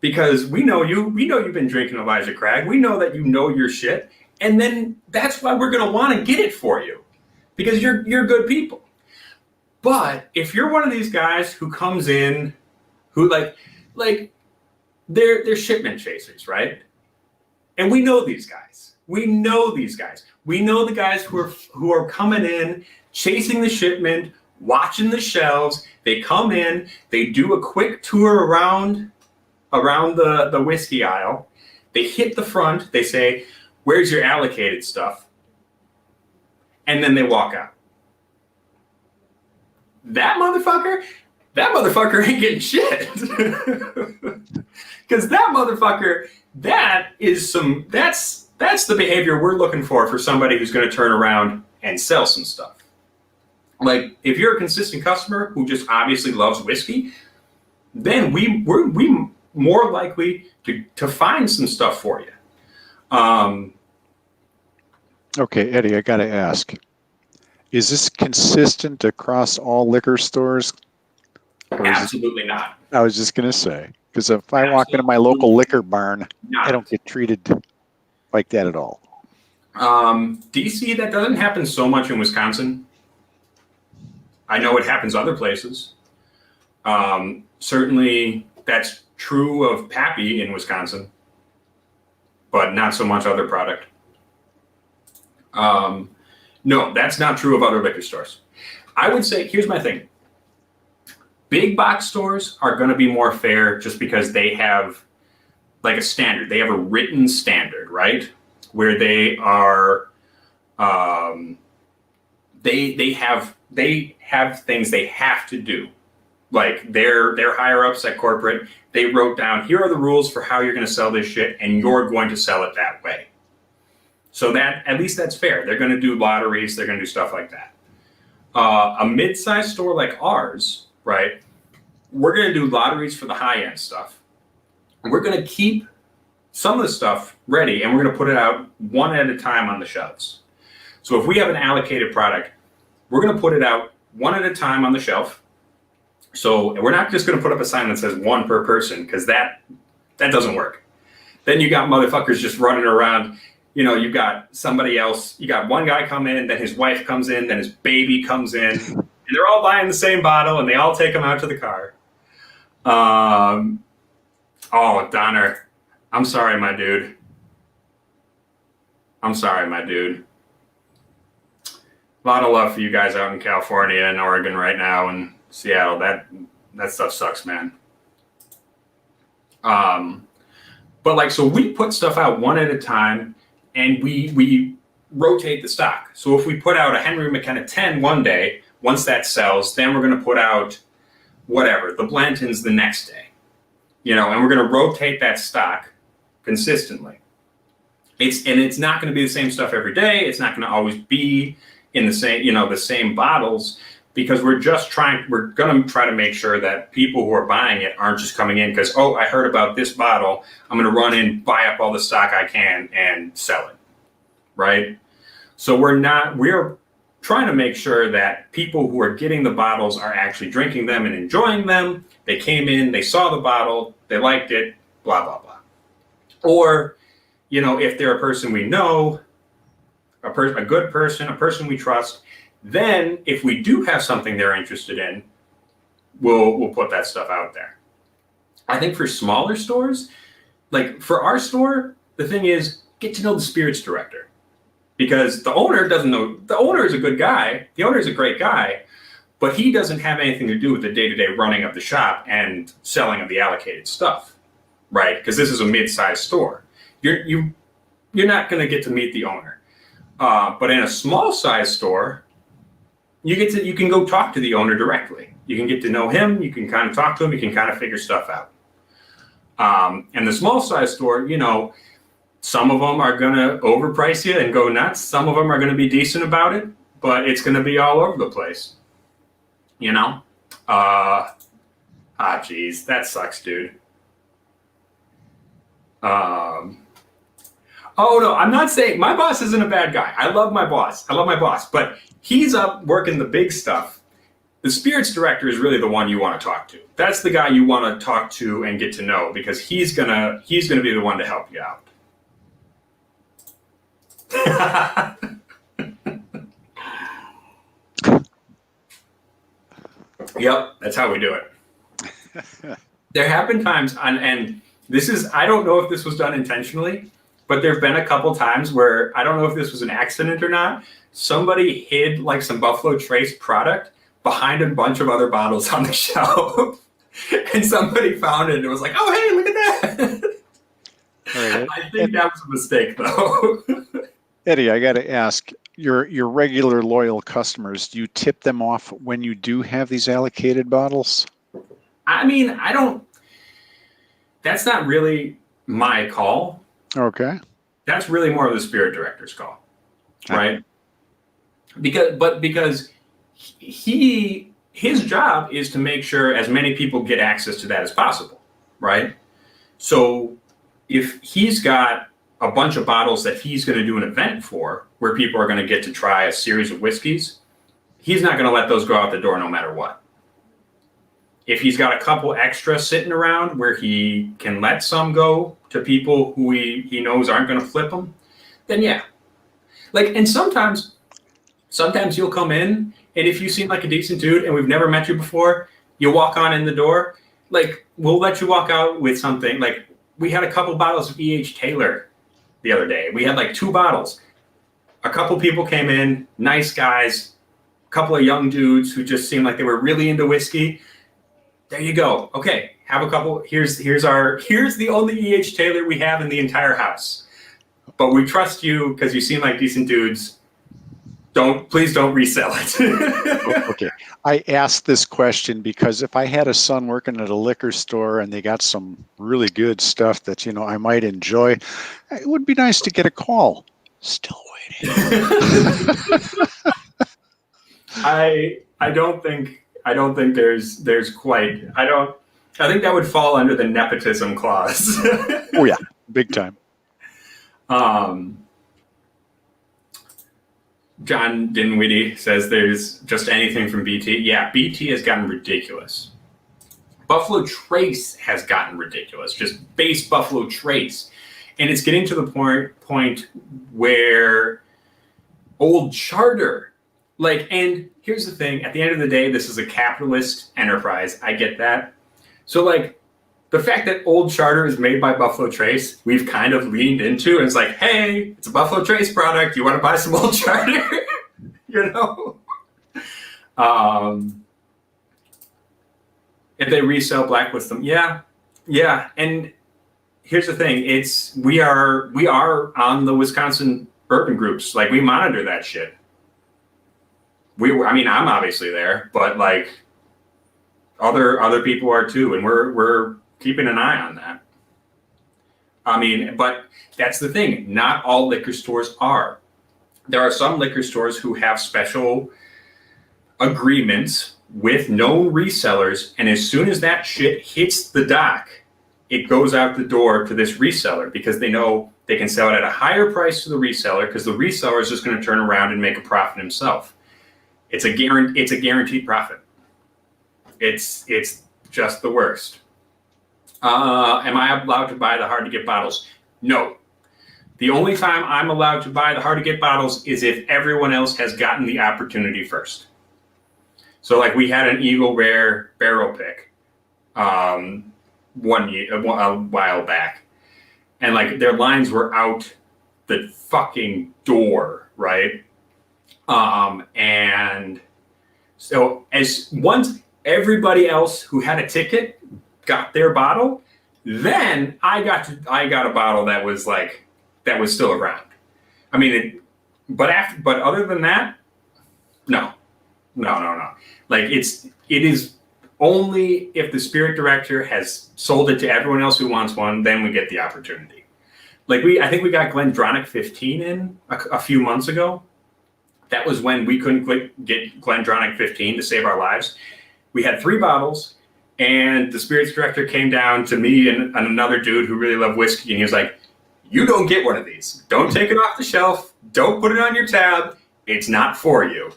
Speaker 1: Because we know you've been drinking Elijah Craig. We know that you know your shit, and then that's why we're going to want to get it for you, because you're good people. But if you're one of these guys who comes in, who they're shipment chasers, right? And we know these guys. We know the guys who are coming in, chasing the shipment, watching the shelves. They come in, they do a quick tour around the whiskey aisle. They hit the front. They say, "Where's your allocated stuff?" And then they walk out. That motherfucker ain't getting shit. Because that motherfucker, that's the behavior we're looking for somebody who's going to turn around and sell some stuff. Like, if you're a consistent customer who just obviously loves whiskey, then we're more likely to find some stuff for you.
Speaker 4: Okay, Eddie, I got to ask. Is this consistent across all liquor stores?
Speaker 1: Absolutely not.
Speaker 4: I was just going to say, because if I walk into my local liquor barn, I don't get treated like that at all.
Speaker 1: DC, that doesn't happen so much in Wisconsin. I know it happens other places. Certainly, that's true of Pappy in Wisconsin, but not so much other product. No, that's not true of other liquor stores. I would say, here's my thing. Big box stores are going to be more fair just because they have like a standard. They have a written standard, right? Where they are, they have things they have to do. Like their higher ups at corporate, they wrote down, here are the rules for how you're going to sell this shit, and you're going to sell it that way. So that, at least that's fair. They're going to do lotteries. They're going to do stuff like that. A mid-sized store like ours, right, we're going to do lotteries for the high-end stuff. We're going to keep some of the stuff ready, and we're going to put it out one at a time on the shelves. So if we have an allocated product, we're going to put it out one at a time on the shelf. So we're not just going to put up a sign that says one per person, because that doesn't work. Then you got motherfuckers just running around. You've got somebody else. You got one guy come in, then his wife comes in, then his baby comes in, and they're all buying the same bottle, and they all take them out to the car. Oh, Donner, I'm sorry, my dude. I'm sorry, my dude. A lot of love for you guys out in California and Oregon right now and Seattle. That stuff sucks, man. But like, so we put stuff out one at a time, and we rotate the stock. So if we put out a Henry McKenna 10 one day, once that sells, then we're going to put out whatever, the Blantons the next day, and we're going to rotate that stock consistently. It's not going to be the same stuff every day. It's not going to always be in the same, the same bottles, because we're going to try to make sure that people who are buying it aren't just coming in because, oh, I heard about this bottle. I'm going to run in, buy up all the stock I can and sell it. Right. So we're trying to make sure that people who are getting the bottles are actually drinking them and enjoying them. They came in, they saw the bottle, they liked it, blah, blah, blah. Or, if they're a person we know, a good person, a person we trust, then if we do have something they're interested in, we'll put that stuff out there. I think for smaller stores, like for our store, the thing is get to know the spirits director, because the owner doesn't know. The owner is a good guy. The owner is a great guy, but he doesn't have anything to do with the day-to-day running of the shop and selling of the allocated stuff, right? Because this is a mid-sized store. You're not going to get to meet the owner. But in a small-sized store, you can go talk to the owner directly. You can get to know him. You can kind of talk to him. You can kind of figure stuff out. And the small-sized store, some of them are going to overprice you and go nuts. Some of them are going to be decent about it, but it's going to be all over the place. Geez, that sucks, dude. Oh no, I'm not saying my boss isn't a bad guy. I love my boss, but he's up working the big stuff. The spirits director is really the one you want to talk to. That's the guy you want to talk to and get to know, because he's gonna be the one to help you out. Yep, that's how we do it. There have been times, and I don't know if this was done intentionally, but there have been a couple times where I don't know if this was an accident or not. Somebody hid like some Buffalo Trace product behind a bunch of other bottles on the shelf. And somebody found it and it was like, oh, hey, look at that. Right. I think that was a mistake, though.
Speaker 4: Eddie, I got to ask, your regular loyal customers, do you tip them off when you do have these allocated bottles?
Speaker 1: I mean, that's not really my call.
Speaker 4: Okay.
Speaker 1: That's really more of the spirit director's call, right? Because his job is to make sure as many people get access to that as possible, right? So if he's got a bunch of bottles that he's going to do an event for, where people are going to get to try a series of whiskeys, he's not going to let those go out the door no matter what. If he's got a couple extra sitting around where he can let some go to people who he knows aren't going to flip them, then yeah. And sometimes you'll come in, and if you seem like a decent dude and we've never met you before, you walk on in the door, we'll let you walk out with something. We had a couple bottles of E.H. Taylor the other day. We had 2 bottles. A couple people came in, nice guys, a couple of young dudes who just seemed like they were really into whiskey. There you go. Okay, have a couple. Here's the only E.H. Taylor we have in the entire house. But we trust you because you seem like decent dudes. Please don't resell it.
Speaker 4: Okay. I asked this question because if I had a son working at a liquor store and they got some really good stuff that, I might enjoy, it would be nice to get a call. Still waiting.
Speaker 1: I don't think there's quite. I think that would fall under the nepotism clause.
Speaker 4: Oh yeah, big time.
Speaker 1: John Dinwiddie says there's just anything from BT. Yeah, BT has gotten ridiculous. Buffalo Trace has gotten ridiculous. Just base Buffalo Trace. And it's getting to the point where Old Charter, and here's the thing, at the end of the day, this is a capitalist enterprise. I get that. So like the fact that Old Charter is made by Buffalo Trace, we've kind of leaned into, and it's like, hey, it's a Buffalo Trace product. You want to buy some Old Charter? You know? If they resell Blacklist them, yeah. And here's the thing: we are on the Wisconsin bourbon groups. Like we monitor that shit. I mean, I'm obviously there, but like other people are too, and we're keeping an eye on that. I mean, but that's the thing. Not all liquor stores are. There are some liquor stores who have special agreements with known resellers, and as soon as that shit hits the dock, it goes out the door to this reseller because they know they can sell it at a higher price to the reseller because the reseller is just going to turn around and make a profit himself. It's a guaranteed profit. It's just the worst. Am I allowed to buy the hard to get bottles? No. The only time I'm allowed to buy the hard to get bottles is if everyone else has gotten the opportunity first. So like we had an Eagle Rare barrel pick a while back, and like their lines were out the fucking door, right? And so once everybody else who had a ticket got their bottle, then I got a bottle that was still around. I mean, but other than that, no. Like it is only if the spirit director has sold it to everyone else who wants one, then we get the opportunity. Like I think we got Glendronach 15 in a few months ago. That was when we couldn't get Glendronach 15 to save our lives. We had 3 bottles, and the spirits director came down to me and another dude who really loved whiskey, and he was like, "You don't get one of these. Don't take it off the shelf. Don't put it on your tab. It's not for you."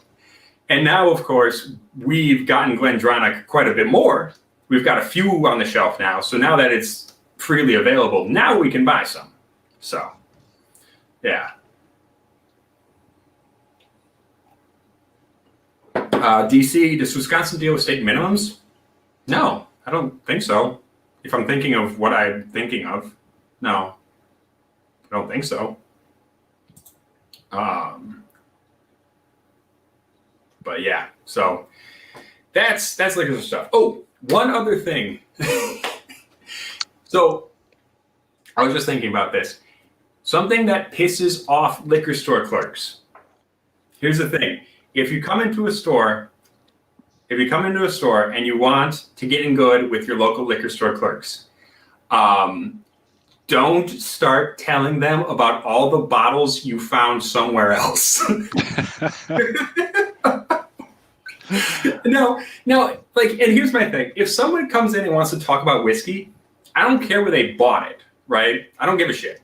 Speaker 1: And now, of course, we've gotten Glendronach quite a bit more. We've got a few on the shelf now. So now that it's freely available, now we can buy some. So, yeah. DC, does Wisconsin deal with state minimums? No, I don't think so. If I'm thinking of what I'm thinking of, no, I don't think so. But yeah, so that's liquor store stuff. Oh, one other thing. So I was just thinking about this. Something that pisses off liquor store clerks. Here's the thing. If you come into a store and you want to get in good with your local liquor store clerks, don't start telling them about all the bottles you found somewhere else. No, like, and here's my thing. If someone comes in and wants to talk about whiskey, I don't care where they bought it, right? I don't give a shit.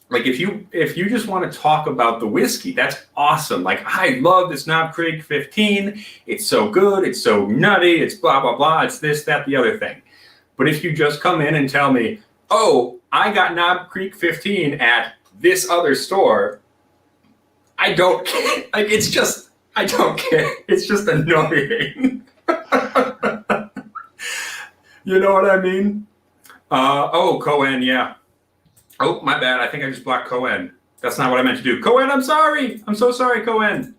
Speaker 1: Like, if you just want to talk about the whiskey, that's awesome. Like, I love this Knob Creek 15. It's so good. It's so nutty. It's blah, blah, blah. It's this, that, the other thing. But if you just come in and tell me, oh, I got Knob Creek 15 at this other store, I don't care. Like, I don't care. It's just annoying. You know what I mean? Cohen, yeah. Oh, my bad. I think I just blocked Cohen. That's not what I meant to do. Cohen, I'm sorry. I'm so sorry, Cohen.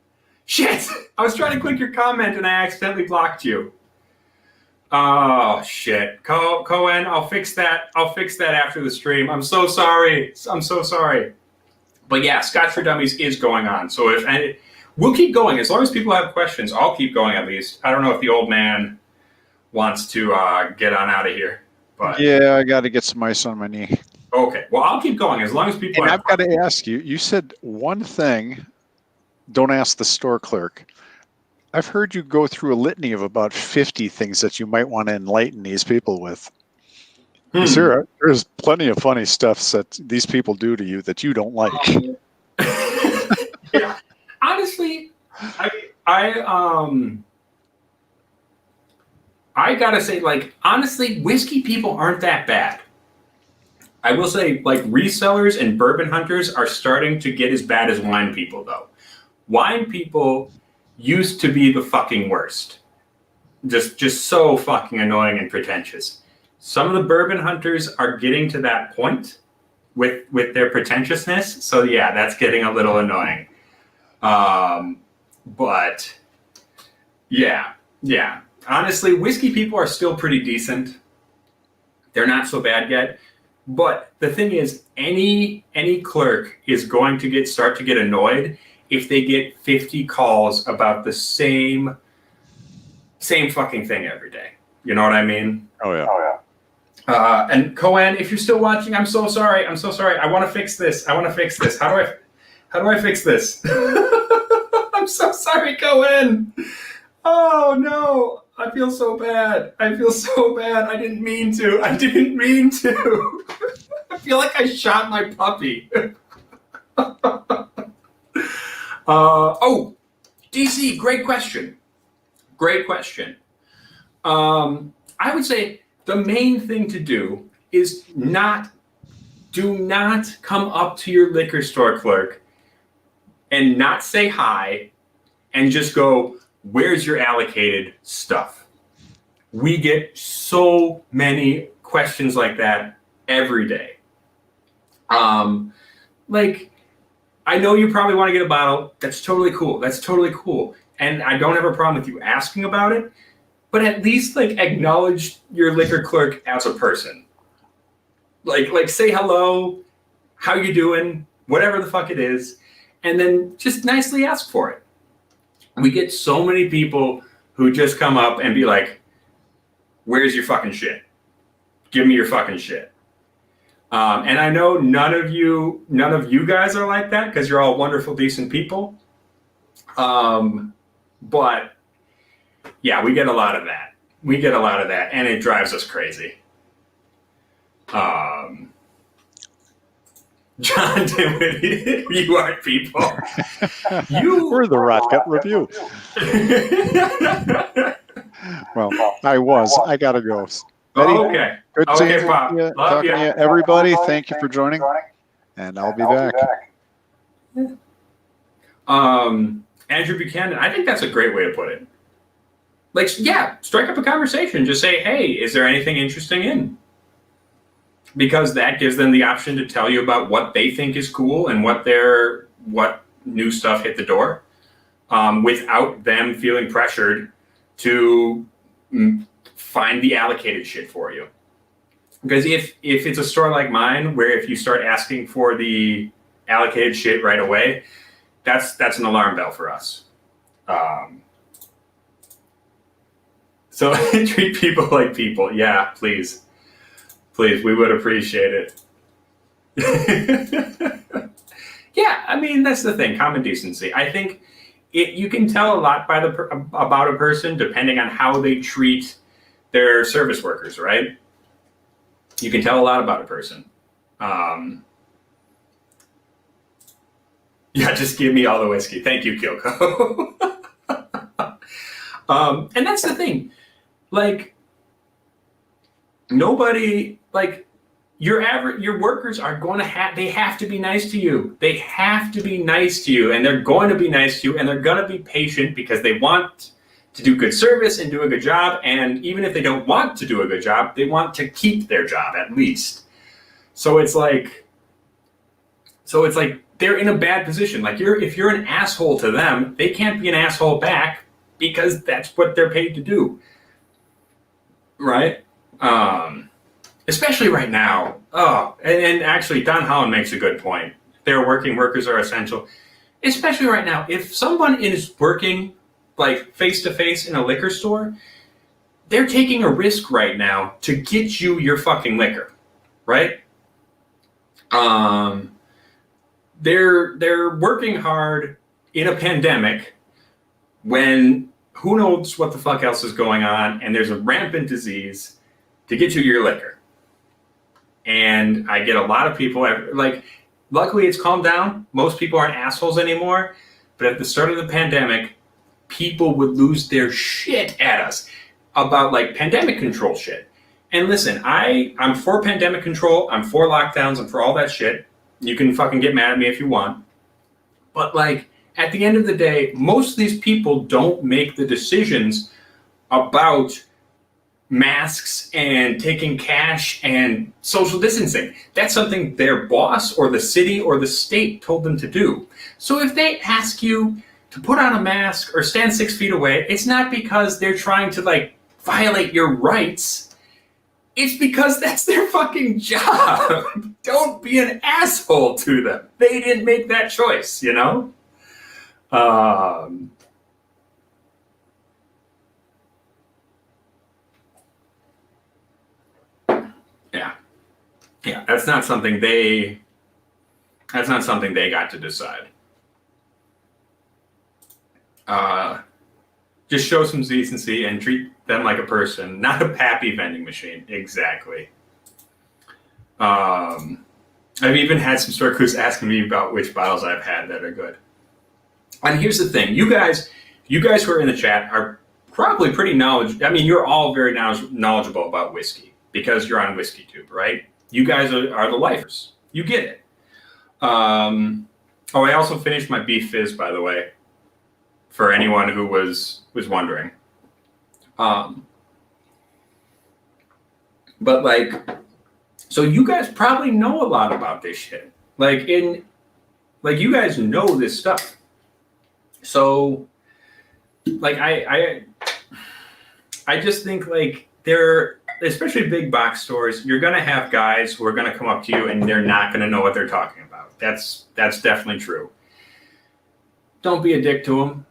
Speaker 1: Shit. I was trying to click your comment and I accidentally blocked you. Oh, shit. Cohen, I'll fix that. I'll fix that after the stream. I'm so sorry. But yeah, Scotch for Dummies is going on. So we'll keep going. As long as people have questions, I'll keep going at least. I don't know if the old man wants to get on out of here. But
Speaker 4: yeah, I got to get some ice on my knee.
Speaker 1: Okay. Well, I'll keep going as long as people
Speaker 4: And
Speaker 1: have
Speaker 4: I've got to ask you, you said one thing, don't ask the store clerk. I've heard you go through a litany of about 50 things that you might want to enlighten these people with. There's plenty of funny stuff that these people do to you that you don't like.
Speaker 1: Yeah. Honestly, I gotta say, like, honestly, whiskey people aren't that bad. I will say, like, resellers and bourbon hunters are starting to get as bad as wine people, though. Wine people used to be the fucking worst. Just so fucking annoying and pretentious. some of the bourbon hunters are getting to that point with their pretentiousness. So yeah, that's getting a little annoying. But yeah. Honestly, whiskey people are still pretty decent. They're not so bad yet. But the thing is, any clerk is going to start to get annoyed if they get 50 calls about the same fucking thing every day. You know what I mean?
Speaker 4: Oh yeah.
Speaker 1: And Cohen, if you're still watching, I'm so sorry. I want to fix this. How do I fix this? I'm so sorry, Cohen. Oh no, I feel so bad. I didn't mean to. I feel like I shot my puppy. DC, great question. I would say the main thing to do is do not come up to your liquor store clerk and not say hi and just go, "Where's your allocated stuff?" We get so many questions like that every day. Like, I know you probably want to get a bottle. That's totally cool. And I don't have a problem with you asking about it, but at least like acknowledge your liquor clerk as a person. Like say hello, how you doing, whatever the fuck it is, and then just nicely ask for it. We get so many people who just come up and be like, "Where's your fucking shit? Give me your fucking shit." And I know none of you guys are like that because you're all wonderful, decent people. But yeah, we get a lot of that. And it drives us crazy. John Dimwitty, you are people.
Speaker 4: We're the Rot Gut Review. Well, I gotta go. Eddie,
Speaker 1: Okay.
Speaker 4: good
Speaker 1: Okay,
Speaker 4: seeing
Speaker 1: Pop.
Speaker 4: you,
Speaker 1: Love
Speaker 4: talking
Speaker 1: ya.
Speaker 4: to you. Everybody, thank you for joining, and I'll be back.
Speaker 1: Andrew Buchanan, I think that's a great way to put it. Like, yeah, strike up a conversation. Just say, "Hey, is there anything interesting in?" Because that gives them the option to tell you about what they think is cool and what new stuff hit the door, without them feeling pressured to find the allocated shit for you. Because if it's a store like mine, where if you start asking for the allocated shit right away, that's an alarm bell for us. So treat people like people. Yeah, please, we would appreciate it. Yeah, I mean, that's the thing, common decency. I think you can tell a lot about a person depending on how they treat their service workers, right? You can tell a lot about a person. Yeah, just give me all the whiskey. Thank you, Kyoko. And that's the thing. Like, nobody, like, your workers are going to they have to be nice to you. They have to be nice to you, and they're going to be nice to you, and they're going to be patient because they want to do good service and do a good job. And even if they don't want to do a good job, they want to keep their job at least. So it's like they're in a bad position. Like, if you're an asshole to them, they can't be an asshole back because that's what they're paid to do. Right? Especially right now. Oh, and actually, Don Holland makes a good point. Their workers are essential. Especially right now. If someone is working like face-to-face in a liquor store, they're taking a risk right now to get you your fucking liquor. Right? They're working hard in a pandemic when who knows what the fuck else is going on, and there's a rampant disease to get you your liquor. And I get a lot of people, like, luckily it's calmed down. Most people aren't assholes anymore. But at the start of the pandemic, people would lose their shit at us about, like, pandemic control shit. And listen, I'm for pandemic control. I'm for lockdowns. I'm for all that shit. You can fucking get mad at me if you want. But, like, at the end of the day, most of these people don't make the decisions about masks and taking cash and social distancing. That's something their boss or the city or the state told them to do. So if they ask you to put on a mask or stand 6 feet away, it's not because they're trying to like violate your rights. It's because that's their fucking job. Don't be an asshole to them. They didn't make that choice, you know? Yeah, that's not something they got to decide. Just show some decency and treat them like a person, not a pappy vending machine. Exactly. I've even had some store crews asking me about which bottles I've had that are good. And here's the thing, you guys who are in the chat are probably pretty knowledgeable. I mean, you're all very knowledgeable about whiskey because you're on WhiskeyTube, right? You guys are the lifers. You get it. I also finished my beef fizz, by the way, for anyone who was wondering. But like, so you guys probably know a lot about this shit. Like you guys know this stuff. So, like, I just think like especially big box stores, you're gonna have guys who are gonna come up to you and they're not gonna know what they're talking about. That's definitely true. Don't be a dick to them.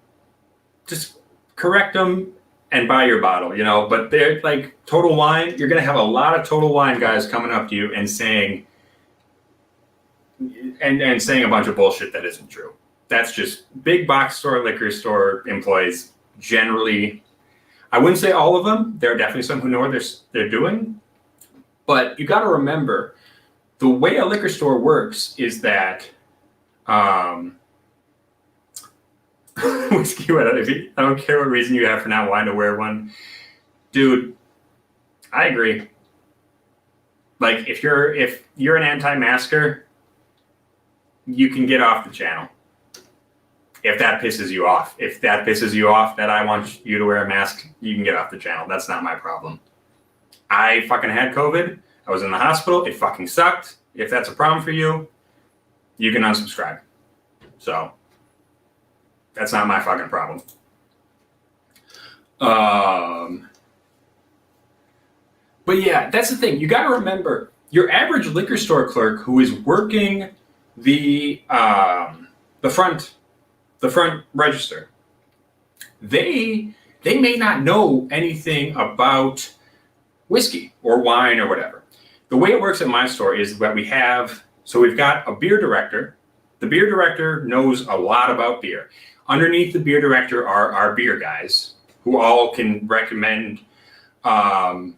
Speaker 1: Just correct them and buy your bottle, you know. But they're like Total Wine. You're gonna have a lot of Total Wine guys coming up to you and saying a bunch of bullshit that isn't true. That's just big box store, liquor store employees generally. I wouldn't say all of them. There are definitely some who know what they're doing. But you got to remember, the way a liquor store works is that whiskey. I don't care what reason you have for not wanting to wear one, dude. I agree. Like if you're an anti-masker, you can get off the channel. If that pisses you off. That I want you to wear a mask, you can get off the channel. That's not my problem. I fucking had COVID. I was in the hospital. It fucking sucked. If that's a problem for you, you can unsubscribe. So, that's not my fucking problem. But yeah, that's the thing. You got to remember, your average liquor store clerk who is working the front register, they may not know anything about whiskey or wine or whatever. The way it works at my store is that we've got a beer director. The beer director knows a lot about beer. Underneath the beer director are our beer guys who all can recommend. Ben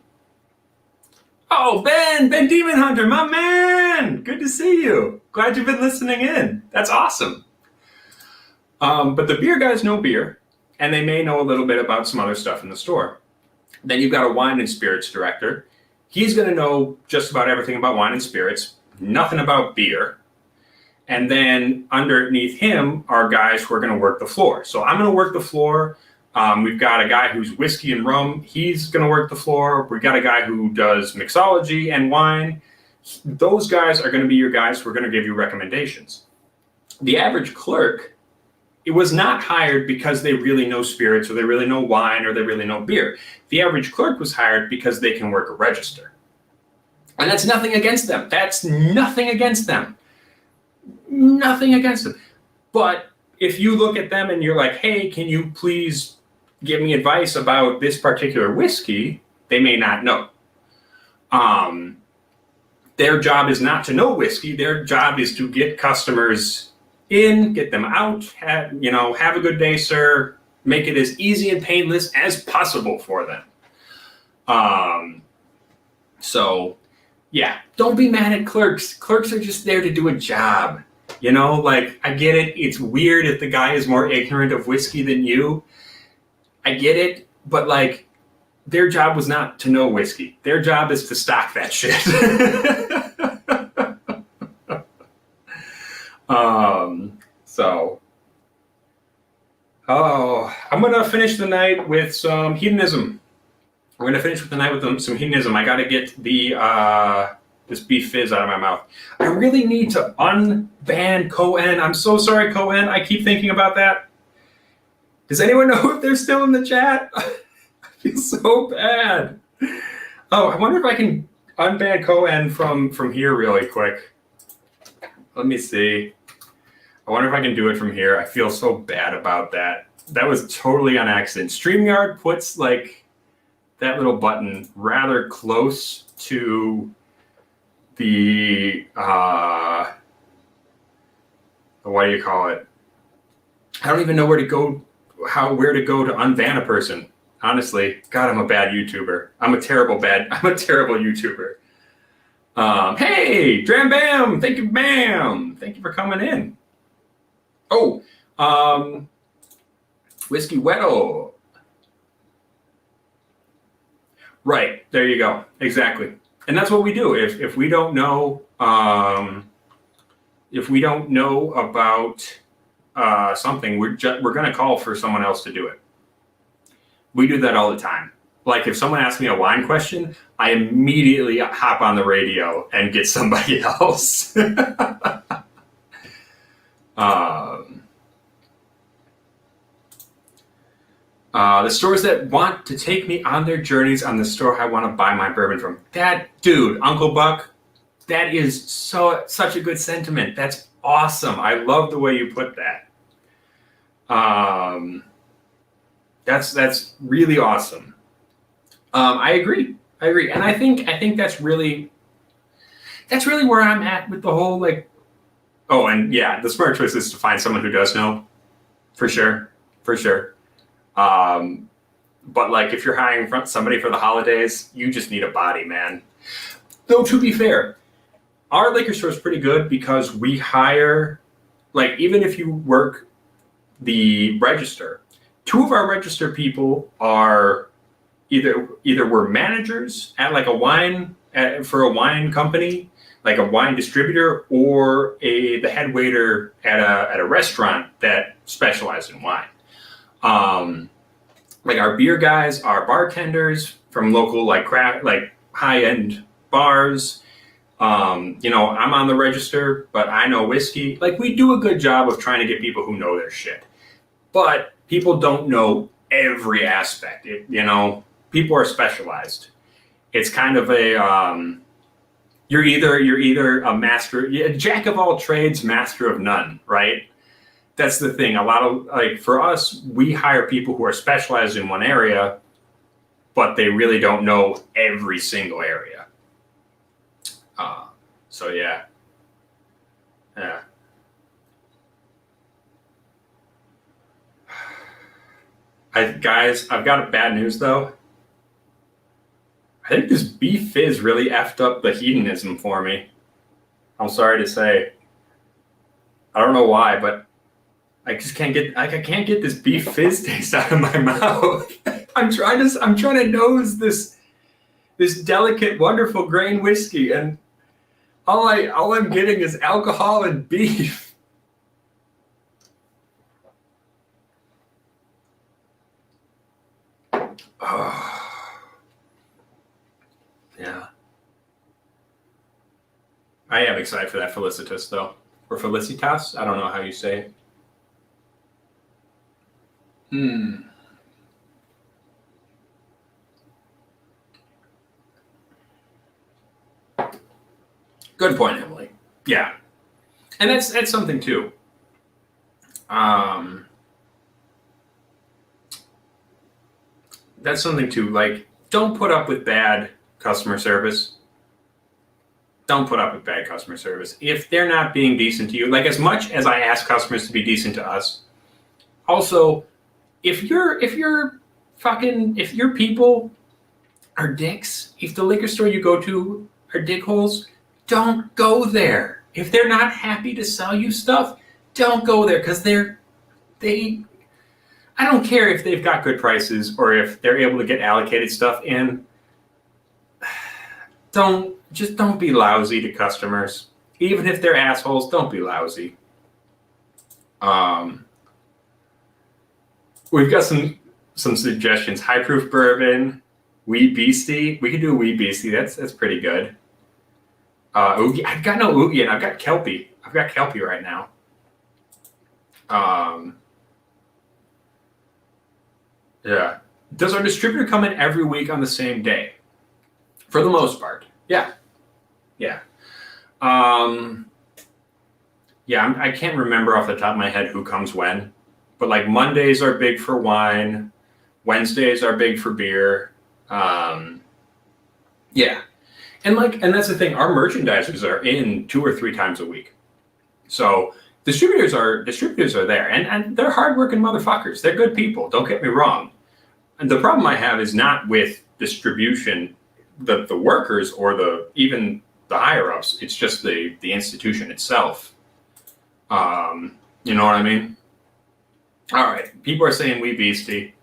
Speaker 1: Demon Hunter, my man, good to see you. Glad you've been listening in. That's awesome. But the beer guys know beer, and they may know a little bit about some other stuff in the store. Then you've got a wine and spirits director. He's going to know just about everything about wine and spirits, nothing about beer. And then underneath him are guys who are going to work the floor. So I'm going to work the floor. We've got a guy who's whiskey and rum. He's going to work the floor. We've got a guy who does mixology and wine. Those guys are going to be your guys who are going to give you recommendations. The average clerk, it was not hired because they really know spirits or they really know wine or they really know beer. The average clerk was hired because they can work a register. And that's nothing against them. Nothing against them. But if you look at them and you're like, hey, can you please give me advice about this particular whiskey? They may not know. Their job is not to know whiskey. Their job is to get customers in, get them out, have a good day, sir. Make it as easy and painless as possible for them. So, yeah, don't be mad at clerks. Clerks are just there to do a job. I get it. It's weird if the guy is more ignorant of whiskey than you. I get it. But, their job was not to know whiskey. Their job is to stock that shit. I'm going to finish the night with some hedonism. We're gonna finish with the night with some hedonism. I gotta get the this beef fizz out of my mouth. I really need to unban Cohen. I'm so sorry, Cohen. I keep thinking about that. Does anyone know if they're still in the chat? I feel so bad. Oh, I wonder if I can unban Cohen from here really quick. Let me see. I wonder if I can do it from here. I feel so bad about that. That was totally on accident. StreamYard puts like that little button rather close to the what do you call it? I don't even know where to go to unban a person. Honestly, God, I'm a bad YouTuber. I'm a terrible YouTuber. Hey, Dram Bam, thank you, Bam. Thank you for coming in. Oh, Whiskey Weddle. Right, there you go. Exactly. And that's what we do. If we don't know about something, we're going to call for someone else to do it. We do that all the time. Like if someone asks me a wine question, I immediately hop on the radio and get somebody else. The stores that want to take me on their journeys on the store I want to buy my bourbon from. That dude, Uncle Buck, that is such a good sentiment. That's awesome. I love the way you put that. That's really awesome. I agree, and I think that's really where I'm at with the whole like. Oh, and yeah, the smart choice is to find someone who does know, for sure. But like if you're hiring somebody for the holidays, you just need a body, man. Though to be fair, our liquor store is pretty good because we hire, like even if you work the register, 2 of our register people are either we're managers at like for a wine company, like a wine distributor, or the head waiter at a restaurant that specializes in wine. Like our beer guys are bartenders from local like craft, like high-end bars. I'm on the register, but I know whiskey. Like we do a good job of trying to get people who know their shit. But people don't know every aspect. People are specialized. It's kind of a you're either a master, jack of all trades, master of none, right? That's the thing. A lot of like for us, we hire people who are specialized in one area, but they really don't know every single area. So yeah. Guys, I've got bad news though. I think this beef fizz really effed up the hedonism for me. I'm sorry to say. I don't know why, but I just can't get this beef fizz taste out of my mouth. I'm trying to nose this delicate, wonderful grain whiskey, and all I'm getting is alcohol and beef. Yeah. I am excited for that Felicitas though. Or Felicitas? I don't know how you say it. Good point, Emily. Yeah. And that's something too. That's something too. Like, don't put up with bad customer service. Don't put up with bad customer service. If they're not being decent to you, like as much as I ask customers to be decent to us, also, if your people are dicks, if the liquor store you go to are dickholes, don't go there. If they're not happy to sell you stuff, don't go there because I don't care if they've got good prices or if they're able to get allocated stuff in. Don't be lousy to customers. Even if they're assholes, don't be lousy. We've got some suggestions. High proof bourbon, Wee Beastie. We could do a Wee Beastie. That's pretty good. Oogie. I've got no Oogie and I've got Kelpie. I've got Kelpie right now. Yeah. Does our distributor come in every week on the same day? For the most part. Yeah. Yeah. Yeah, I can't remember off the top of my head who comes when, but like Mondays are big for wine, Wednesdays are big for beer. Yeah, and that's the thing. Our merchandisers are in 2 or 3 times a week, so distributors are there, and they're hardworking motherfuckers. They're good people. Don't get me wrong. And the problem I have is not with distribution, the workers or even the higher ups. It's just the institution itself. You know what I mean? All right. People are saying Wee Beastie.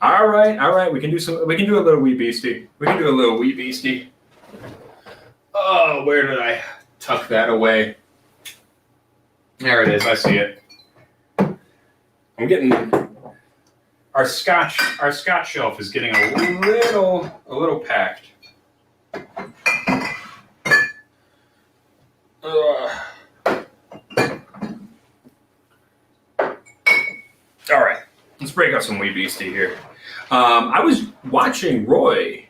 Speaker 1: All right. We can do a little Wee Beastie. We can do a little Wee Beastie. Oh, where did I tuck that away? There it is. I see it. I'm getting our scotch shelf is getting a little packed. All right, let's break out some Wee Beastie here. I was watching Roy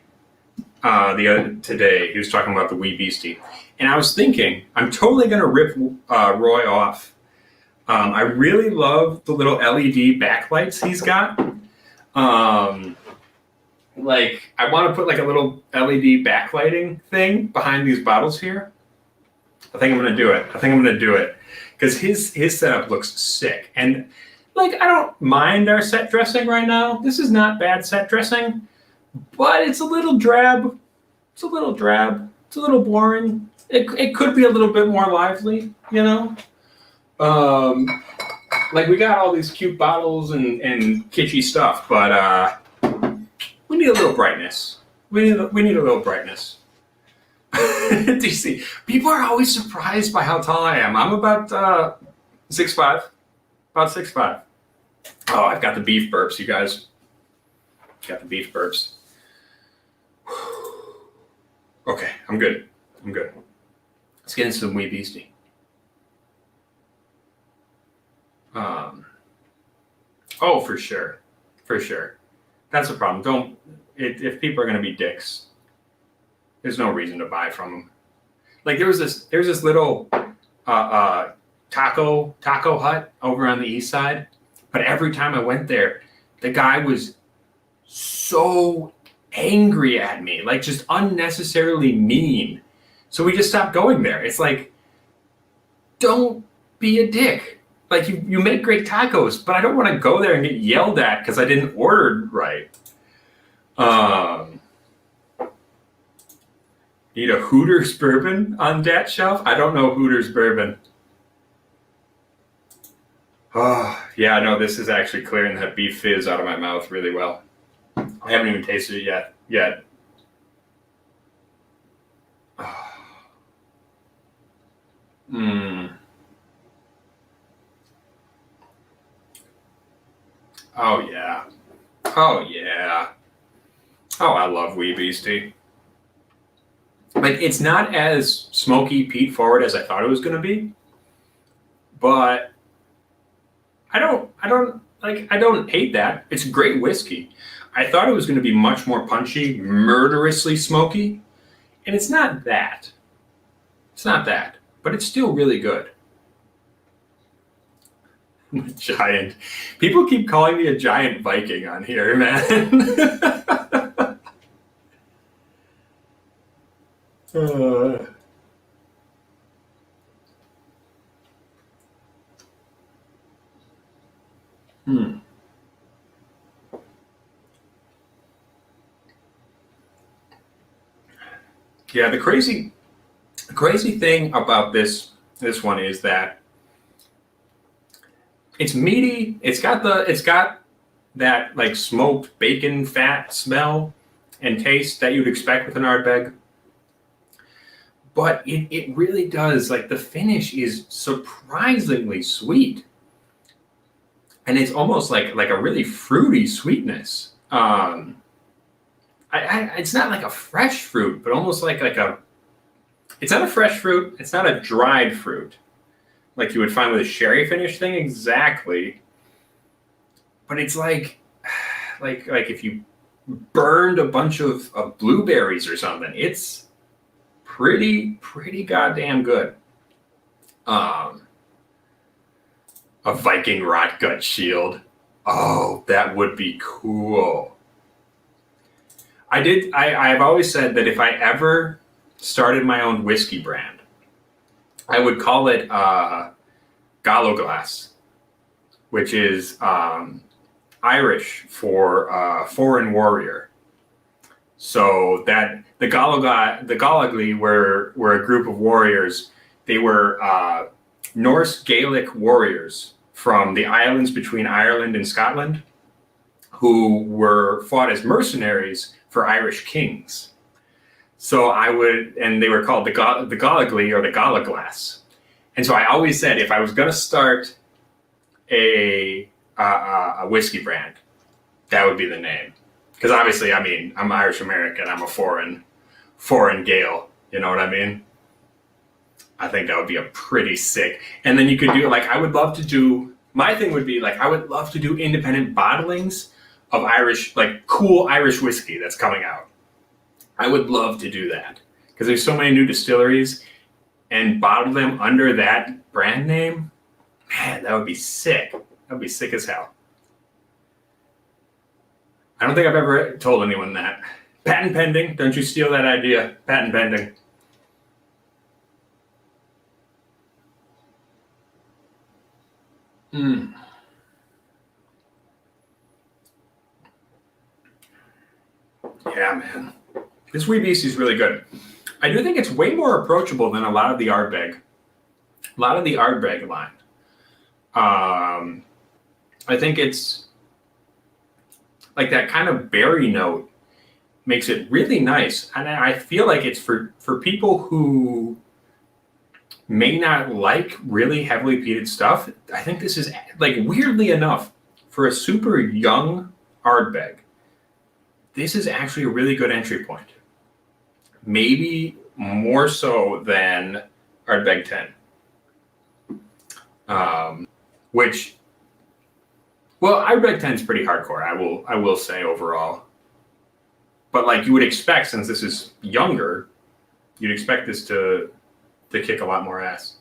Speaker 1: today. He was talking about the Wee Beastie, and I was thinking I'm totally gonna rip Roy off. I really love the little LED backlights he's got. Like I want to put like a little LED backlighting thing behind these bottles here. I think I'm gonna do it because his setup looks sick. And like I don't mind our set dressing right now. This is not bad set dressing, but it's a little drab. It's a little boring. It could be a little bit more lively, you know. Like we got all these cute bottles and kitschy stuff, but we need a little brightness. We need a little brightness. DC, people are always surprised by how tall I am. I'm about 6'5", about 6'5". Oh, I've got the beef burps, you guys. Got the beef burps. Okay, I'm good. Let's get into some Wee Beastie. Oh, for sure. That's the problem. If people are gonna be dicks, there's no reason to buy from them. Like there's this little taco hut over on the east side, but every time I went there, the guy was so angry at me, like just unnecessarily mean. So we just stopped going there. It's like, don't be a dick. Like you make great tacos, but I don't want to go there and get yelled at because I didn't order right. Need a Hooters bourbon on that shelf? I don't know Hooters bourbon. Oh, yeah, no, this is actually clearing that beef fizz out of my mouth really well. I haven't even tasted it yet. Oh, yeah. Oh, I love Wee Beastie. Like, it's not as smoky peat forward as I thought it was going to be, but I don't hate that. It's great whiskey. I thought it was going to be much more punchy, murderously smoky, and it's not that. But it's still really good. Giant. People keep calling me a giant Viking on here, man. Yeah, the crazy thing about this one is that it's meaty. It's got that like smoked bacon fat smell and taste that you'd expect with an Ardbeg. But it really does, like the finish is surprisingly sweet. And it's almost like a really fruity sweetness. it's not like a fresh fruit, but almost like a. It's not a fresh fruit. It's not a dried fruit, like you would find with a sherry finish thing exactly. But it's like if you burned a bunch of blueberries or something. It's pretty goddamn good. A Viking rot gut shield. Oh, that would be cool. I've always said that if I ever started my own whiskey brand, I would call it Gallo Glass, which is Irish for foreign warrior. So that the Gallagly were a group of warriors. They were Norse Gaelic warriors from the islands between Ireland and Scotland, who were fought as mercenaries for Irish kings. So and they were called the Gallagly or the Gallaglass. And so I always said if I was going to start a whiskey brand, that would be the name. Because obviously, I mean, I'm Irish American. I'm a foreign Gael. You know what I mean? I think that would be a pretty sick. And then you could do like I would love to do. My thing would be like I would love to do independent bottlings of Irish, like cool Irish whiskey that's coming out. I would love to do that because there's so many new distilleries, and bottle them under that brand name. Man, that would be sick. That would be sick as hell. I don't think I've ever told anyone that. Patent pending. Don't you steal that idea. Patent pending. Yeah, man. This Wee Beastie is really good. I do think it's way more approachable than a lot of the Ardbeg. A lot of the Ardbeg line. I think it's like that kind of berry note makes it really nice. And I feel like it's for people who may not like really heavily peated stuff. I think this is like weirdly enough for a super young Ardbeg. This is actually a really good entry point. Maybe more so than Ardbeg 10. Which, well, Ardbeg 10 is pretty hardcore, I will say overall. But like you would expect, since this is younger, you'd expect this to kick a lot more ass.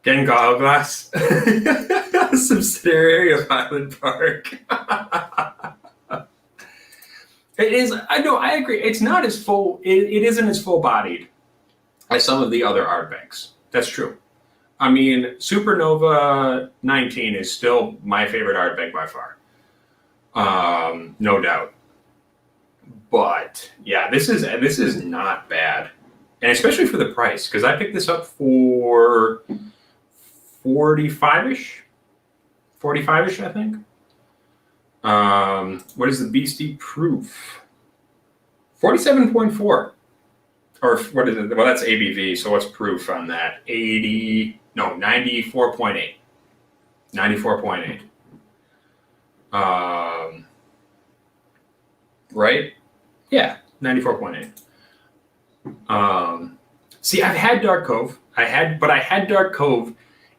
Speaker 1: Again, Glass, a subsidiary of Highland Park. It is. I know. I agree. It's not as full. It isn't as full-bodied as some of the other Ardbegs. That's true. I mean, Supernova 19 is still my favorite Ardbeg by far. No doubt. But yeah, this is not bad, and especially for the price, because I picked this up for 45-ish, I think. What is the Beastie proof? 47.4. Or what is it? Well, that's ABV, so what's proof on that? 94.8. 94.8. Right? Yeah, 94.8. See, I've had Dark Cove. I had Dark Cove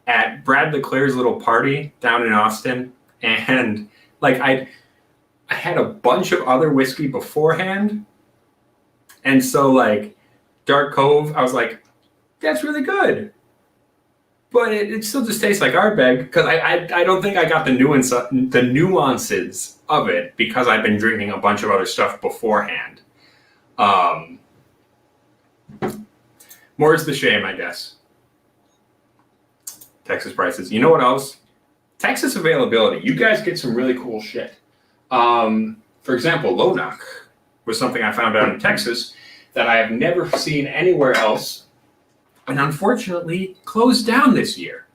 Speaker 1: at Brad LeClaire's little party down in Austin, and like I had a bunch of other whiskey beforehand, and so like Dark Cove, I was like, that's really good, but it still just tastes like Ardbeg because I don't think I got the nuances of it because I've been drinking a bunch of other stuff beforehand. More's the shame, I guess. Texas prices. You know what else? Texas availability. You guys get some really cool shit. For example, Low Knock was something I found out in Texas that I have never seen anywhere else, and unfortunately closed down this year.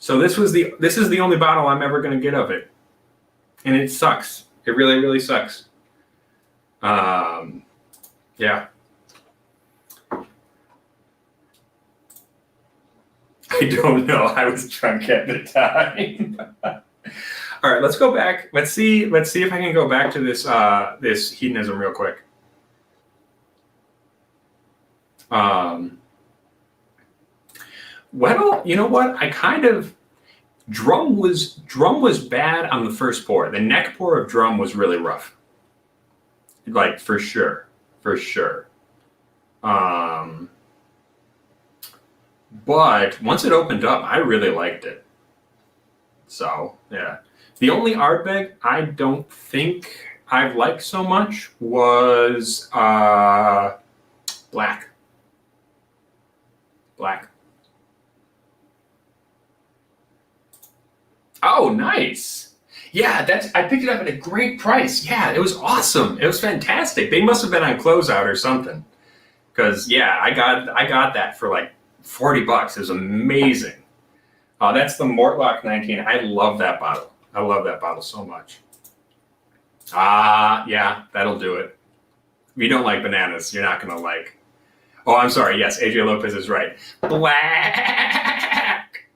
Speaker 1: So this is the only bottle I'm ever going to get of it, and it sucks. It really, really sucks. Yeah. I don't know. I was drunk at the time. All right, let's go back. Let's see if I can go back to this this hedonism real quick. Well, you know what? I kind of drum was bad on the first pour. The neck pour of drum was really rough. Like for sure. But once it opened up, I really liked it. So yeah. The only Ardbeg I don't think I've liked so much was black. Oh, nice. Yeah, I picked it up at a great price. Yeah, it was awesome. It was fantastic. They must have been on closeout or something. Because yeah, I got that for like $40. It was amazing. That's the Mortlock 19. I love that bottle. I love that bottle so much. Yeah, that'll do it. If you don't like bananas, you're not gonna like. Oh, I'm sorry. Yes, AJ Lopez is right. Black.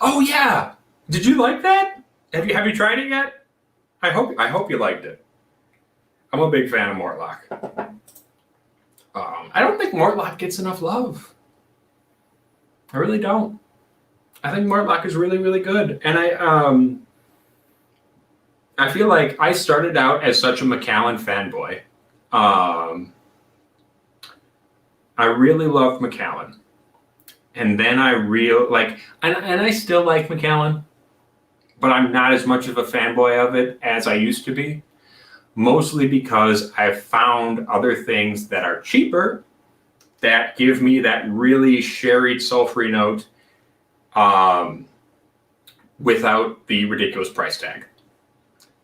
Speaker 1: Oh yeah. Did you like that? Have you tried it yet? I hope you liked it. I'm a big fan of Mortlock. I don't think Mortlock gets enough love. I really don't. I think Mortlock is really, really good, and I feel like I started out as such a Macallan fanboy. I really loved Macallan, and then and I still like Macallan, but I'm not as much of a fanboy of it as I used to be. Mostly because I've found other things that are cheaper that give me that really sherried, sulfury note without the ridiculous price tag.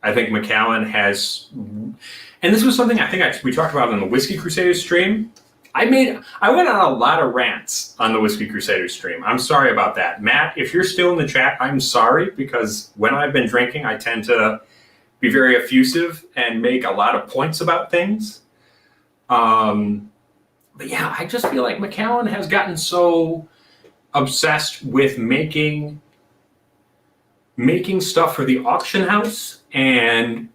Speaker 1: I think Macallan has, and this was something I think we talked about on the Whiskey Crusaders stream. I went on a lot of rants on the Whiskey Crusaders stream. I'm sorry about that. Matt, if you're still in the chat, I'm sorry, because when I've been drinking, I tend to be very effusive and make a lot of points about things. But yeah, I just feel like Macallan has gotten so obsessed with making stuff for the auction house and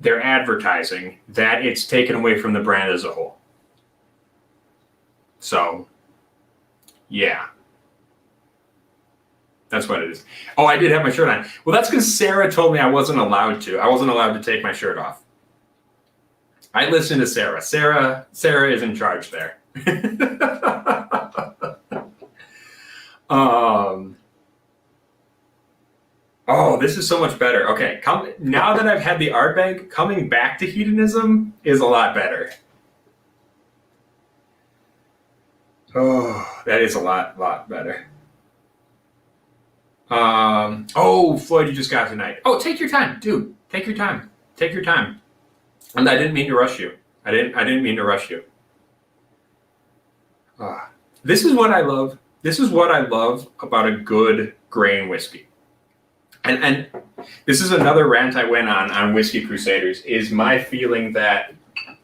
Speaker 1: their advertising that it's taken away from the brand as a whole. So, yeah. That's what it is. Oh, I did have my shirt on. Well, that's because Sarah told me I wasn't allowed to. I wasn't allowed to take my shirt off. I listened to Sarah. Sarah is in charge there. Oh, this is so much better. Okay, now that I've had the Ardbeg, coming back to hedonism is a lot better. Oh, that is a lot better. Oh, Floyd, you just got tonight. Oh, take your time, dude. Take your time. Take your time. And I didn't mean to rush you. I didn't mean to rush you. This is what I love. This is what I love about a good grain whiskey. And this is another rant I went on Whiskey Crusaders, is my feeling that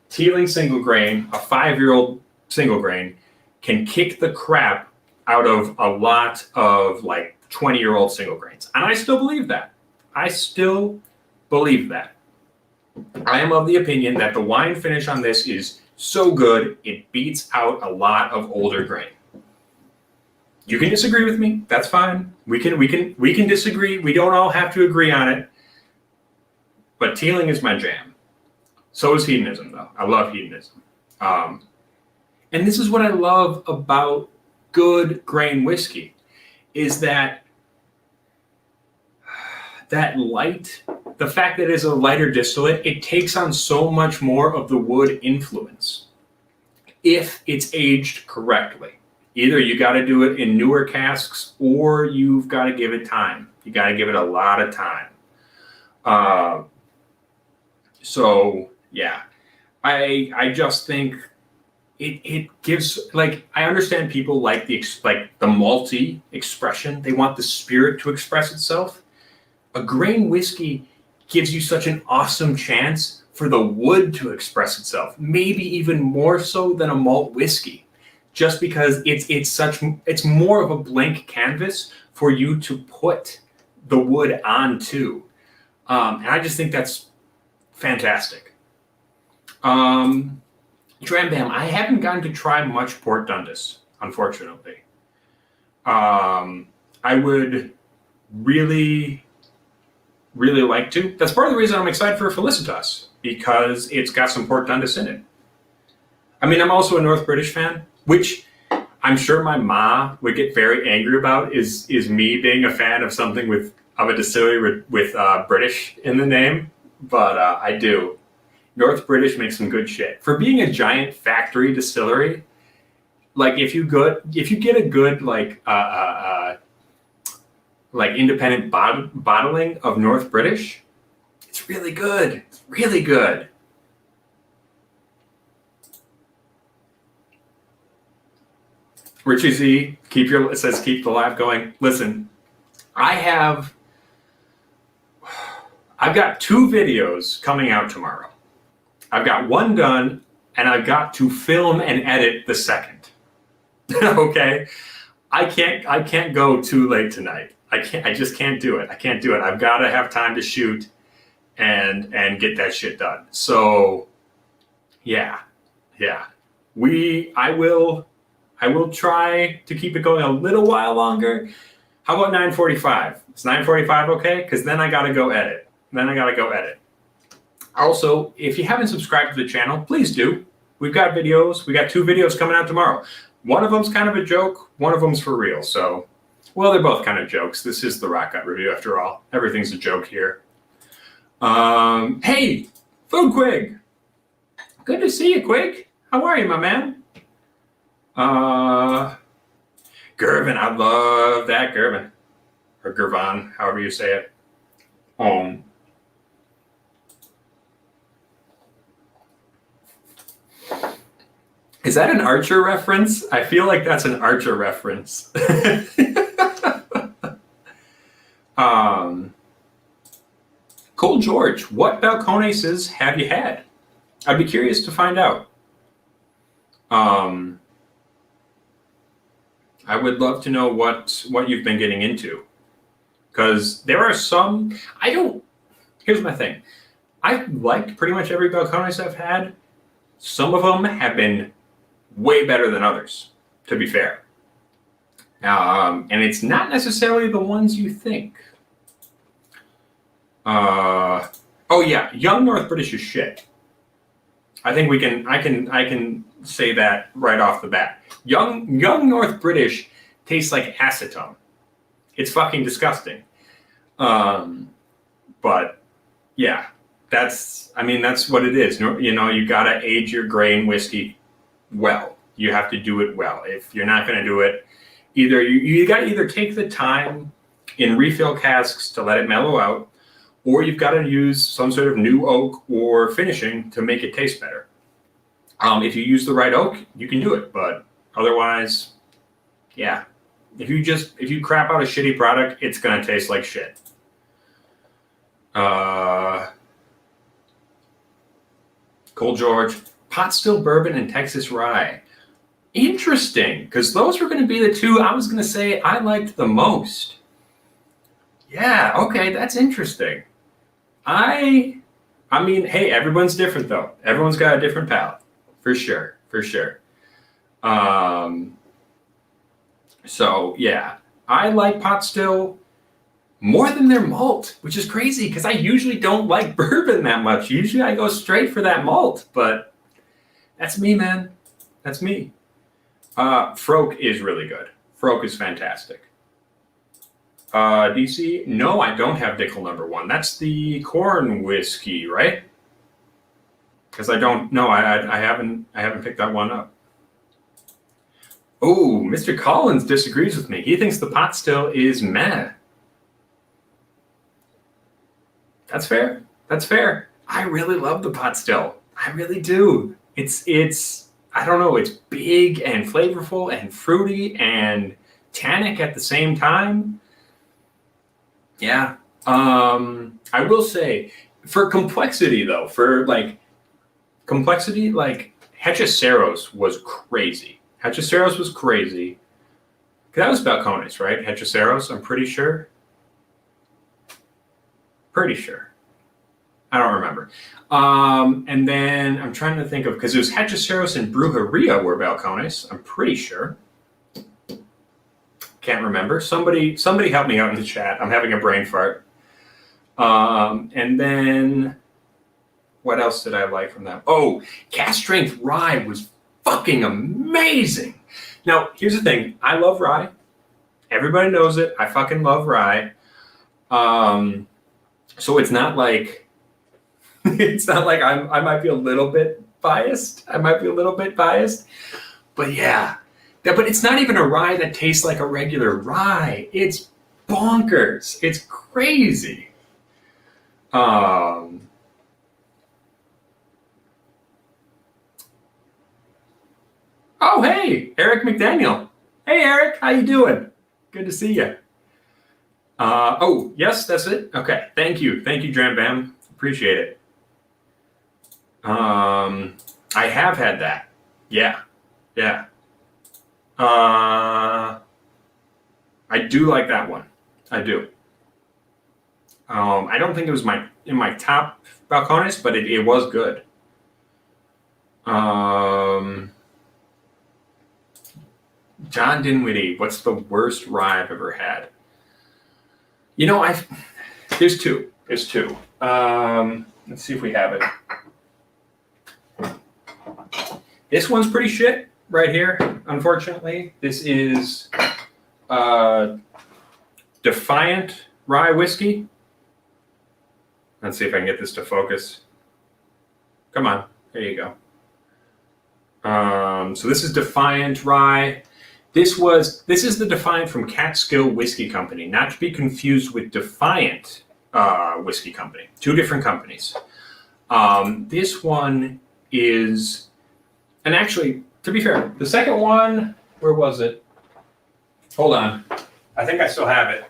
Speaker 1: Teeling single grain, a 5-year-old single grain, can kick the crap out of a lot of like 20-year-old single grains. And I still believe that. I am of the opinion that the wine finish on this is so good, it beats out a lot of older grain. You can disagree with me. That's fine. We can disagree. We don't all have to agree on it. But Teeling is my jam. So is hedonism, though. I love hedonism. And this is what I love about good grain whiskey, is that light, the fact that it's a lighter distillate, it takes on so much more of the wood influence if it's aged correctly. Either you got to do it in newer casks, or you've got to give it time. You got to give it a lot of time. So yeah, I just think it gives, like, I understand people like the malty expression. They want the spirit to express itself. A grain whiskey gives you such an awesome chance for the wood to express itself, maybe even more so than a malt whiskey. Just because it's more of a blank canvas for you to put the wood on too. And I just think that's fantastic. Dram Bam, I haven't gotten to try much Port Dundas, unfortunately. I would really, really like to. That's part of the reason I'm excited for Felicitas, because it's got some Port Dundas in it. I mean, I'm also a North British fan, which I'm sure my ma would get very angry about, is me being a fan of something of a distillery with British in the name, but I do. North British makes some good shit. For being a giant factory distillery, like if you get a good like independent bottling of North British, it's really good. It's really good. Richie Z, it says keep the laugh going. Listen, I've got 2 videos coming out tomorrow. I've got one done, and I've got to film and edit the second. Okay? I can't go too late tonight. I just can't do it. I can't do it. I've got to have time to shoot and get that shit done. So yeah. I will try to keep it going a little while longer. How about 9:45? Is 9:45 okay? Because then I gotta go edit. Also, if you haven't subscribed to the channel, please do. We've got videos. We got 2 videos coming out tomorrow. One of them's kind of a joke. One of them's for real. So, well, they're both kind of jokes. This is the Rock Gut review after all. Everything's a joke here. Hey, Food Quig. Good to see you, Quig. How are you, my man? Gervin, I love that Gervin. Or Gervan, however you say it. Is that an Archer reference? I feel like that's an Archer reference. Cole George, what Balconeses have you had? I'd be curious to find out. I would love to know what you've been getting into. Because there are some, here's my thing. I've liked pretty much every Balcones I've had. Some of them have been way better than others, to be fair. And it's not necessarily the ones you think. Oh yeah, Young North British is shit. I think I can say that right off the bat. Young North British tastes like acetone. It's fucking disgusting. But yeah, that's what it is. You know, you gotta age your grain whiskey well. You have to do it well. If you're not gonna do it, you gotta either take the time in refill casks to let it mellow out, or you've got to use some sort of new oak or finishing to make it taste better. If you use the right oak, you can do it, but otherwise, yeah. If you crap out a shitty product, it's gonna taste like shit. Cole George, pot still bourbon and Texas rye. Interesting, because those were going to be the 2 I was going to say I liked the most. Yeah, okay, that's interesting. I mean, hey, everyone's different though. Everyone's got a different palate, for sure. So yeah, I like pot still more than their malt, which is crazy because I usually don't like bourbon that much. Usually I go straight for that malt, but that's me, man. That's me. Froke is really good. Froke is fantastic. DC, no, I don't have Dickel #1. That's the corn whiskey, right? Because I don't know. I haven't picked that one up. Oh, Mr. Collins disagrees with me. He thinks the pot still is meh. That's fair. I really love the pot still. I really do. It's I don't know, it's big and flavorful and fruity and tannic at the same time. Yeah. I will say, for complexity though, Hechiceros was crazy. That was Balcones, right? Hechiceros, I'm pretty sure. Pretty sure. I don't remember. And then I'm trying to think of, because it was Hechiceros and Brujeria were balcones. I'm pretty sure. Can't remember. Somebody help me out in the chat. I'm having a brain fart. And then what else did I like from them? Oh, Cast Strength Rye was fucking amazing. Now, here's the thing. I love rye. Everybody knows it. I fucking love rye. So it's not like I might be a little bit biased. But yeah. But it's not even a rye that tastes like a regular rye. It's bonkers. It's crazy. Oh, hey, Eric McDaniel. Hey, Eric, how you doing? Good to see you. Oh, yes, that's it. Okay, thank you, Dram Bam. Appreciate it. I have had that. Yeah. I do like that one. I do. I don't think it was in my top balcones, but it was good. John Dinwiddie, what's the worst rye I've ever had? You know, there's two. Let's see if we have it. This one's pretty shit right here, unfortunately. This is Defiant Rye Whiskey. Let's see if I can get this to focus. Come on, there you go. So this is Defiant Rye. This is the Defiant from Catskill Whiskey Company, not to be confused with Defiant Whiskey Company. Two different companies. This one is, and actually, to be fair, the second one, where was it? Hold on. I think I still have it.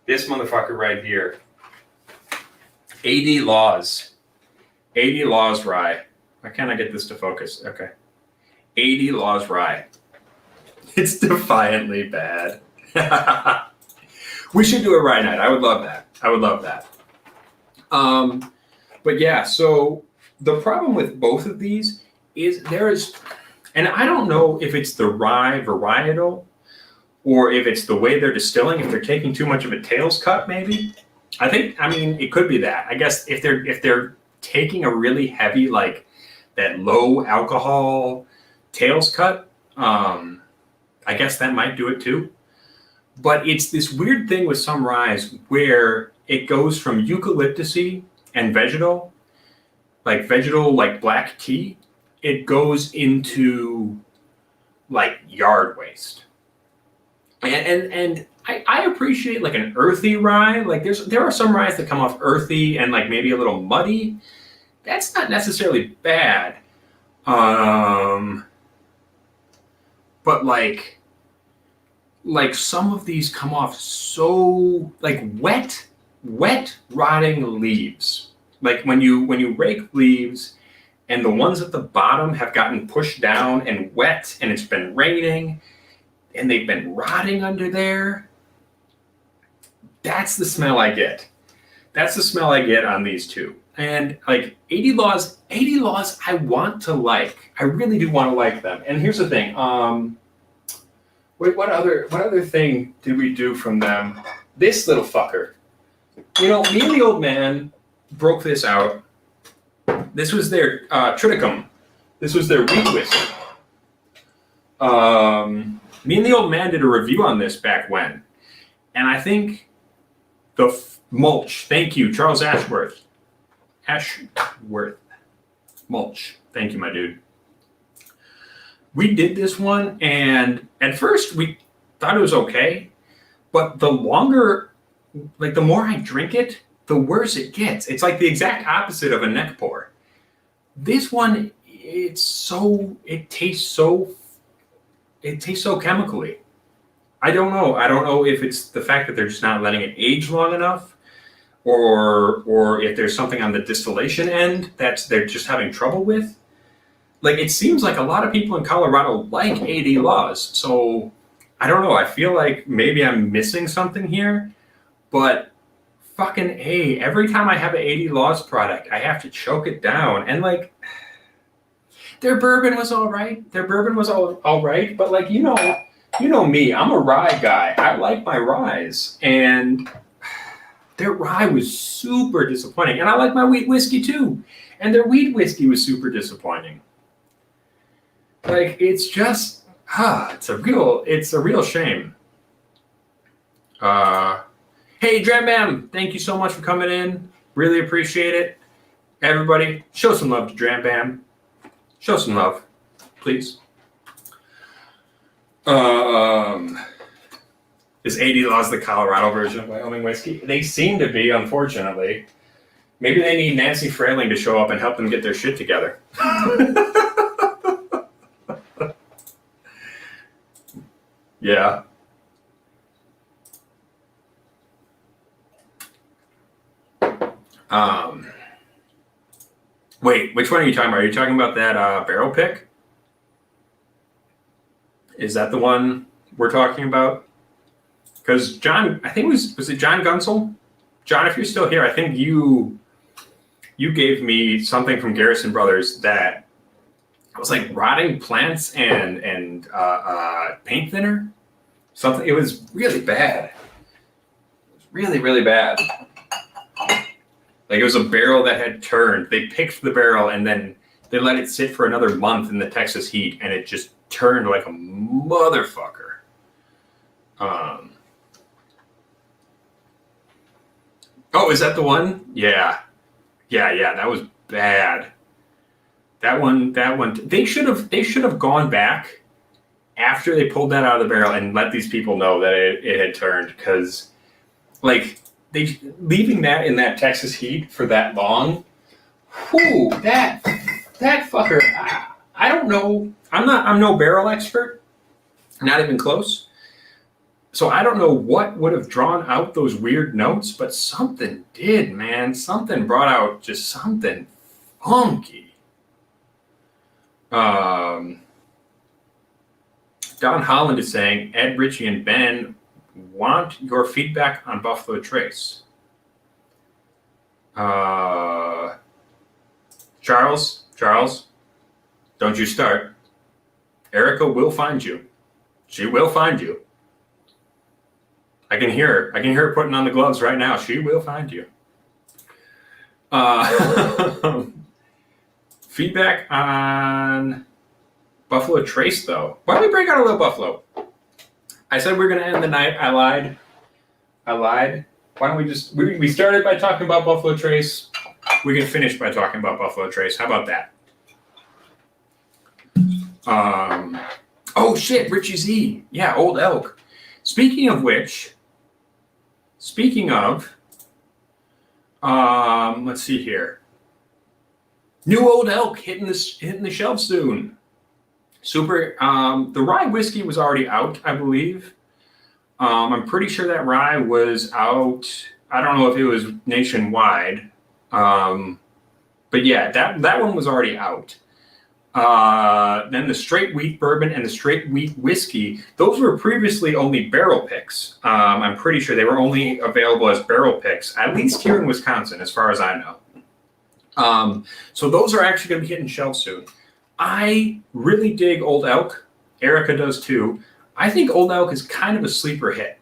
Speaker 1: This motherfucker right here. 80 Laws. 80 Laws Rye. Why can't I get this to focus? Okay. 80 Laws Rye. It's defiantly bad. We should do a rye night. I would love that. But yeah, so the problem with both of these is and I don't know if it's the rye varietal or if it's the way they're distilling, if they're taking too much of a tails cut, maybe. I mean, it could be that. I guess if they're taking a really heavy, like that low alcohol tails cut, I guess that might do it too. But it's this weird thing with some ryes where it goes from eucalyptusy and vegetal like black tea, it goes into like yard waste. And I appreciate like an earthy rye. Like there are some ryes that come off earthy and like maybe a little muddy. That's not necessarily bad. But like some of these come off so like wet rotting leaves. Like when you rake leaves and the ones at the bottom have gotten pushed down and wet and it's been raining and they've been rotting under there. That's the smell I get. That's the smell I get on these two. And like 80 Laws I want to like. I really do want to like them. And here's the thing. Wait, what other thing did we do from them? This little fucker. You know, me and the old man broke this out. This was their Triticum. This was their wheat whiskey. Me and the old man did a review on this back when. And I think the mulch. Thank you, Charles Ashworth. Mulch. Thank you, my dude. We did this one, and at first we thought it was okay, but the more I drink it, the worse it gets. It's like the exact opposite of a neck pour. This one, it tastes so chemically. I don't know if it's the fact that they're just not letting it age long enough, or if there's something on the distillation end that they're just having trouble with. Like, it seems like a lot of people in Colorado like 80 Laws, so I don't know. I feel like maybe I'm missing something here, but fucking A, every time I have an 80 Laws product, I have to choke it down. And like, their bourbon was all right. Their bourbon was all right. But like, you know me, I'm a rye guy. I like my ryes. And their rye was super disappointing. And I like my wheat whiskey too. And their wheat whiskey was super disappointing. Like, it's just, it's a real shame. Hey, Dram Bam, thank you so much for coming in. Really appreciate it. Everybody, show some love to Dram Bam. Show some love, please. Is 80 Laws the Colorado version of Wyoming whiskey? They seem to be, unfortunately. Maybe they need Nancy Frailing to show up and help them get their shit together. Yeah. Wait, which one are you talking about? Are you talking about that barrel pick? Is that the one we're talking about? Because John, I think was it John Gunsel? John, if you're still here, I think you gave me something from Garrison Brothers that was like rotting plants and paint thinner. Something. It was really bad. It was really, really bad. Like, it was a barrel that had turned. They picked the barrel and then they let it sit for another month in the Texas heat, and it just turned like a motherfucker. Oh, is that the one? Yeah. That was bad. That one. They should have gone back after they pulled that out of the barrel and let these people know that it had turned, because, like, they leaving that in that Texas heat for that long. Whew, that fucker. I don't know. I'm no barrel expert. Not even close. So I don't know what would have drawn out those weird notes, but something did, man. Something brought out just something funky. Don Holland is saying, Ed, Richie, and Ben want your feedback on Buffalo Trace. Charles, don't you start. Erica will find you. She will find you. I can hear her putting on the gloves right now. She will find you. Feedback on Buffalo Trace, though. Why don't we break out a little Buffalo? I said we're going to end the night. I lied. Why don't we just... We started by talking about Buffalo Trace. We can finish by talking about Buffalo Trace. How about that? Oh, shit, Richie Z. Yeah, Old Elk. Speaking of, let's see here. New Old Elk hitting the shelves soon. Super. The rye whiskey was already out, I believe. I'm pretty sure that rye was out. I don't know if it was nationwide. But yeah, that one was already out. Then the straight wheat bourbon and the straight wheat whiskey, those were previously only barrel picks. I'm pretty sure they were only available as barrel picks, at least here in Wisconsin, as far as I know. So those are actually going to be hitting shelves soon. I really dig Old Elk. Erica does too. I think Old Elk is kind of a sleeper hit.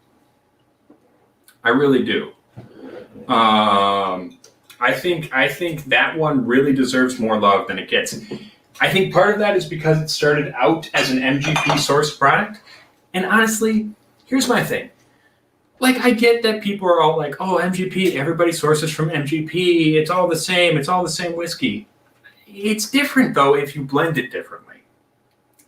Speaker 1: I really do. I think that one really deserves more love than it gets. I think part of that is because it started out as an MGP sourced product. And honestly, here's my thing. Like, I get that people are all like, oh, MGP, everybody sources from MGP. It's all the same. It's all the same whiskey. It's different, though, if you blend it differently.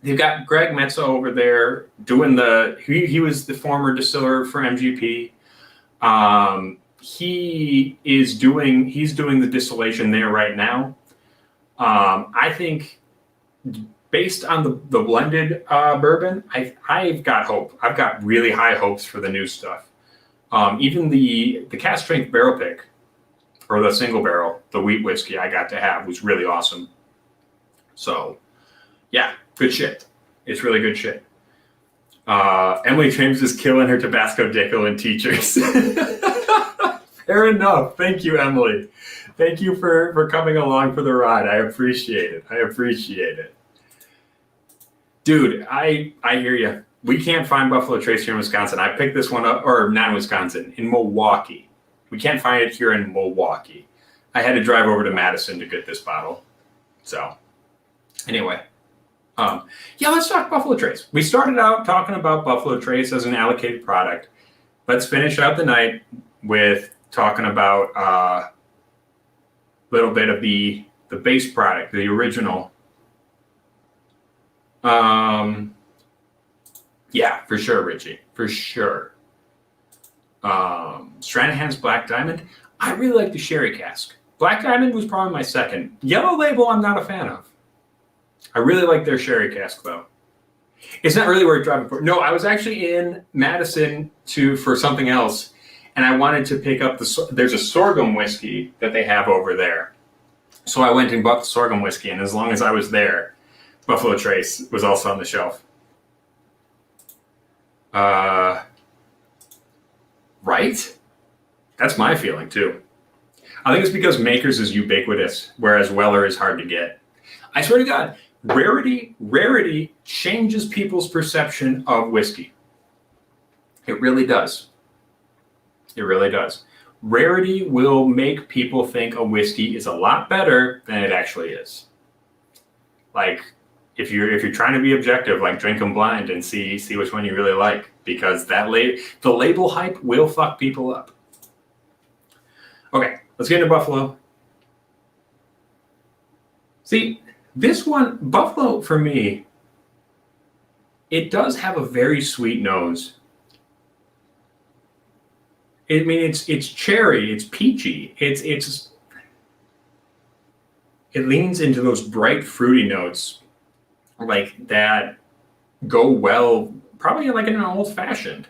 Speaker 1: They've got Greg Metza over there doing he was the former distiller for MGP. He's doing the distillation there right now. I think based on the blended bourbon, I've got hope. I've got really high hopes for the new stuff. Even the cast strength barrel pick, or the single barrel, the wheat whiskey I got to have was really awesome. So, yeah, good shit. It's really good shit. Emily James is killing her Tabasco Dickel and teachers. Fair enough. Thank you, Emily. Thank you for coming along for the ride. I appreciate it. Dude, I hear you. We can't find Buffalo Trace here in Wisconsin. I picked this one up, or not in Wisconsin, in Milwaukee. We can't find it here in Milwaukee. I had to drive over to Madison to get this bottle. So, anyway. Let's talk Buffalo Trace. We started out talking about Buffalo Trace as an allocated product. Let's finish out the night with talking about a little bit of the base product, the original. Yeah, for sure, Richie. For sure. Stranahan's Black Diamond. I really like the sherry cask. Black Diamond was probably my second. Yellow Label, I'm not a fan of. I really like their sherry cask, though. It's not really worth driving for. No, I was actually in Madison for something else, and I wanted to pick up there's a sorghum whiskey that they have over there. So I went and bought the sorghum whiskey, and as long as I was there, Buffalo Trace was also on the shelf. Right? That's my feeling, too. I think it's because Makers is ubiquitous, whereas Weller is hard to get. I swear to God, rarity changes people's perception of whiskey. It really does. It really does. Rarity will make people think a whiskey is a lot better than it actually is. Like, if you're trying to be objective, like drink them blind and see which one you really like, because the label hype will fuck people up. Okay, let's get into Buffalo. See, this one, Buffalo, for me, it does have a very sweet nose. I mean, it's cherry, it's peachy, it leans into those bright fruity notes, like that go well, probably like in an old fashioned.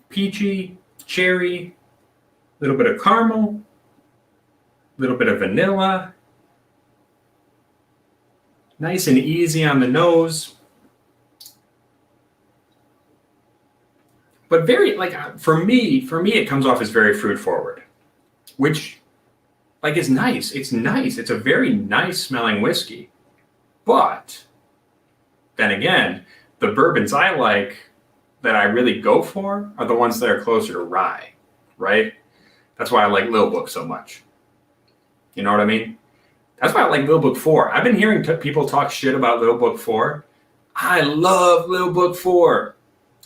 Speaker 1: Peachy, cherry, a little bit of caramel, a little bit of vanilla. Nice and easy on the nose. But very, like, for me, it comes off as very fruit forward, which, like, is nice. It's nice. It's a very nice smelling whiskey. But then again, the bourbons I like that I really go for are the ones that are closer to rye, right? That's why I like Lil Book so much. You know what I mean? That's why I like Lil Book 4. I've been hearing people talk shit about Lil Book 4. I love Lil Book 4.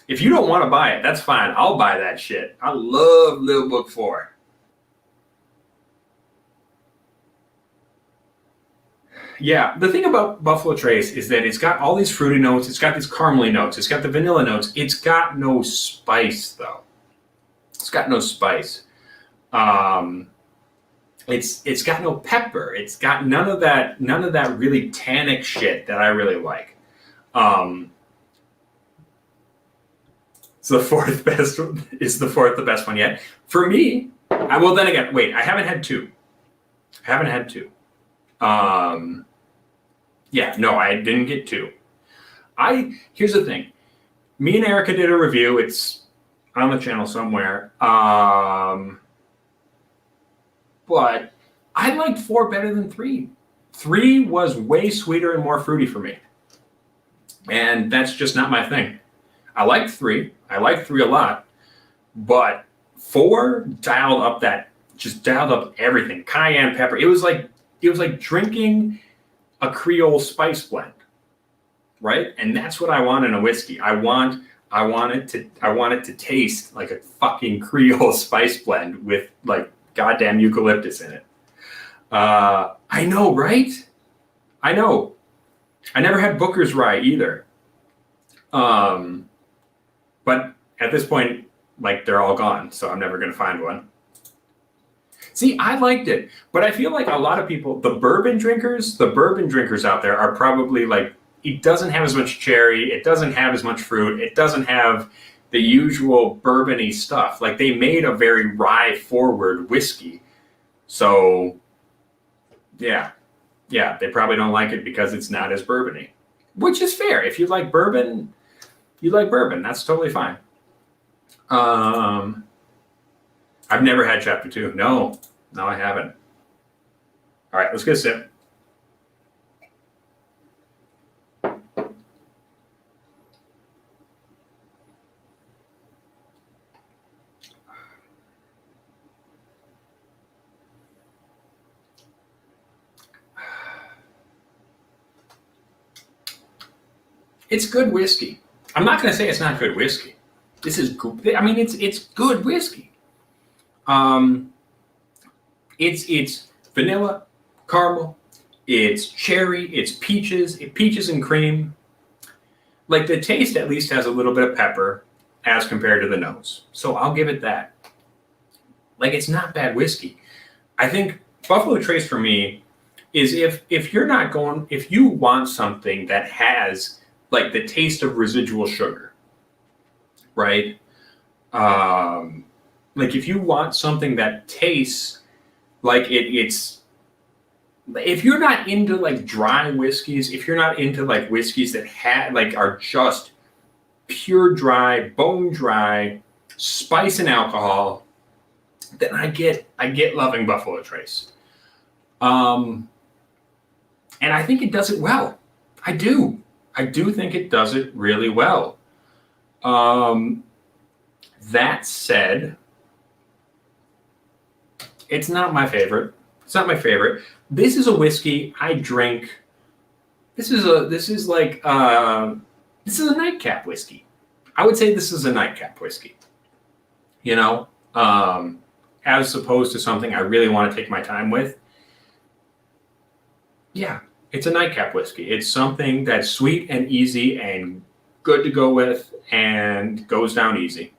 Speaker 1: If you don't want to buy it, that's fine. I'll buy that shit. I love Lil Book 4. Yeah, the thing about Buffalo Trace is that it's got all these fruity notes. It's got these caramely notes. It's got the vanilla notes. It's got no spice, though. It's got no spice. It's got no pepper. It's got none of that really tannic shit that I really like. It's the fourth best. Is the fourth the best one yet? For me, I haven't had two. Yeah, no, I didn't get two. Here's the thing. Me and Erica did a review. It's on the channel somewhere. But I liked 4 better than 3. 3 was way sweeter and more fruity for me. And that's just not my thing. I liked 3. I liked 3 a lot. But 4 dialed up everything. Cayenne pepper. It was like drinking a Creole spice blend. Right? And that's what I want in a whiskey. I want it to taste like a fucking Creole spice blend with like goddamn eucalyptus in it. I know, right? I know. I never had Booker's Rye either. But at this point, like, they're all gone, so I'm never going to find one. See, I liked it, but I feel like a lot of people, the bourbon drinkers out there are probably like, it doesn't have as much cherry, it doesn't have as much fruit, it doesn't have the usual bourbon-y stuff. Like, they made a very rye-forward whiskey. So, yeah, Yeah, they probably don't like it because it's not as bourbony, which is fair. If you like bourbon, you like bourbon. That's totally fine. I've never had chapter 2. No, I haven't. All right, let's get a sip. It's good whiskey. I'm not going to say it's not good whiskey. This is good. I mean, it's good whiskey. It's vanilla, caramel, it's cherry, it's peaches and cream. Like the taste at least has a little bit of pepper as compared to the nose. So I'll give it that. Like it's not bad whiskey. I think Buffalo Trace for me is if you want something that has like the taste of residual sugar, right? Like if you want something that tastes like it's if you're not into like dry whiskeys, if you're not into like whiskeys that are just pure dry, bone dry, spice and alcohol, then I get loving Buffalo Trace. And I think it does it well. I do think it does it really well. That said, it's not my favorite. It's not my favorite. This is a whiskey I drink. This is a nightcap whiskey. I would say this is a nightcap whiskey. You know, as opposed to something I really want to take my time with. Yeah, it's a nightcap whiskey. It's something that's sweet and easy and good to go with and goes down easy.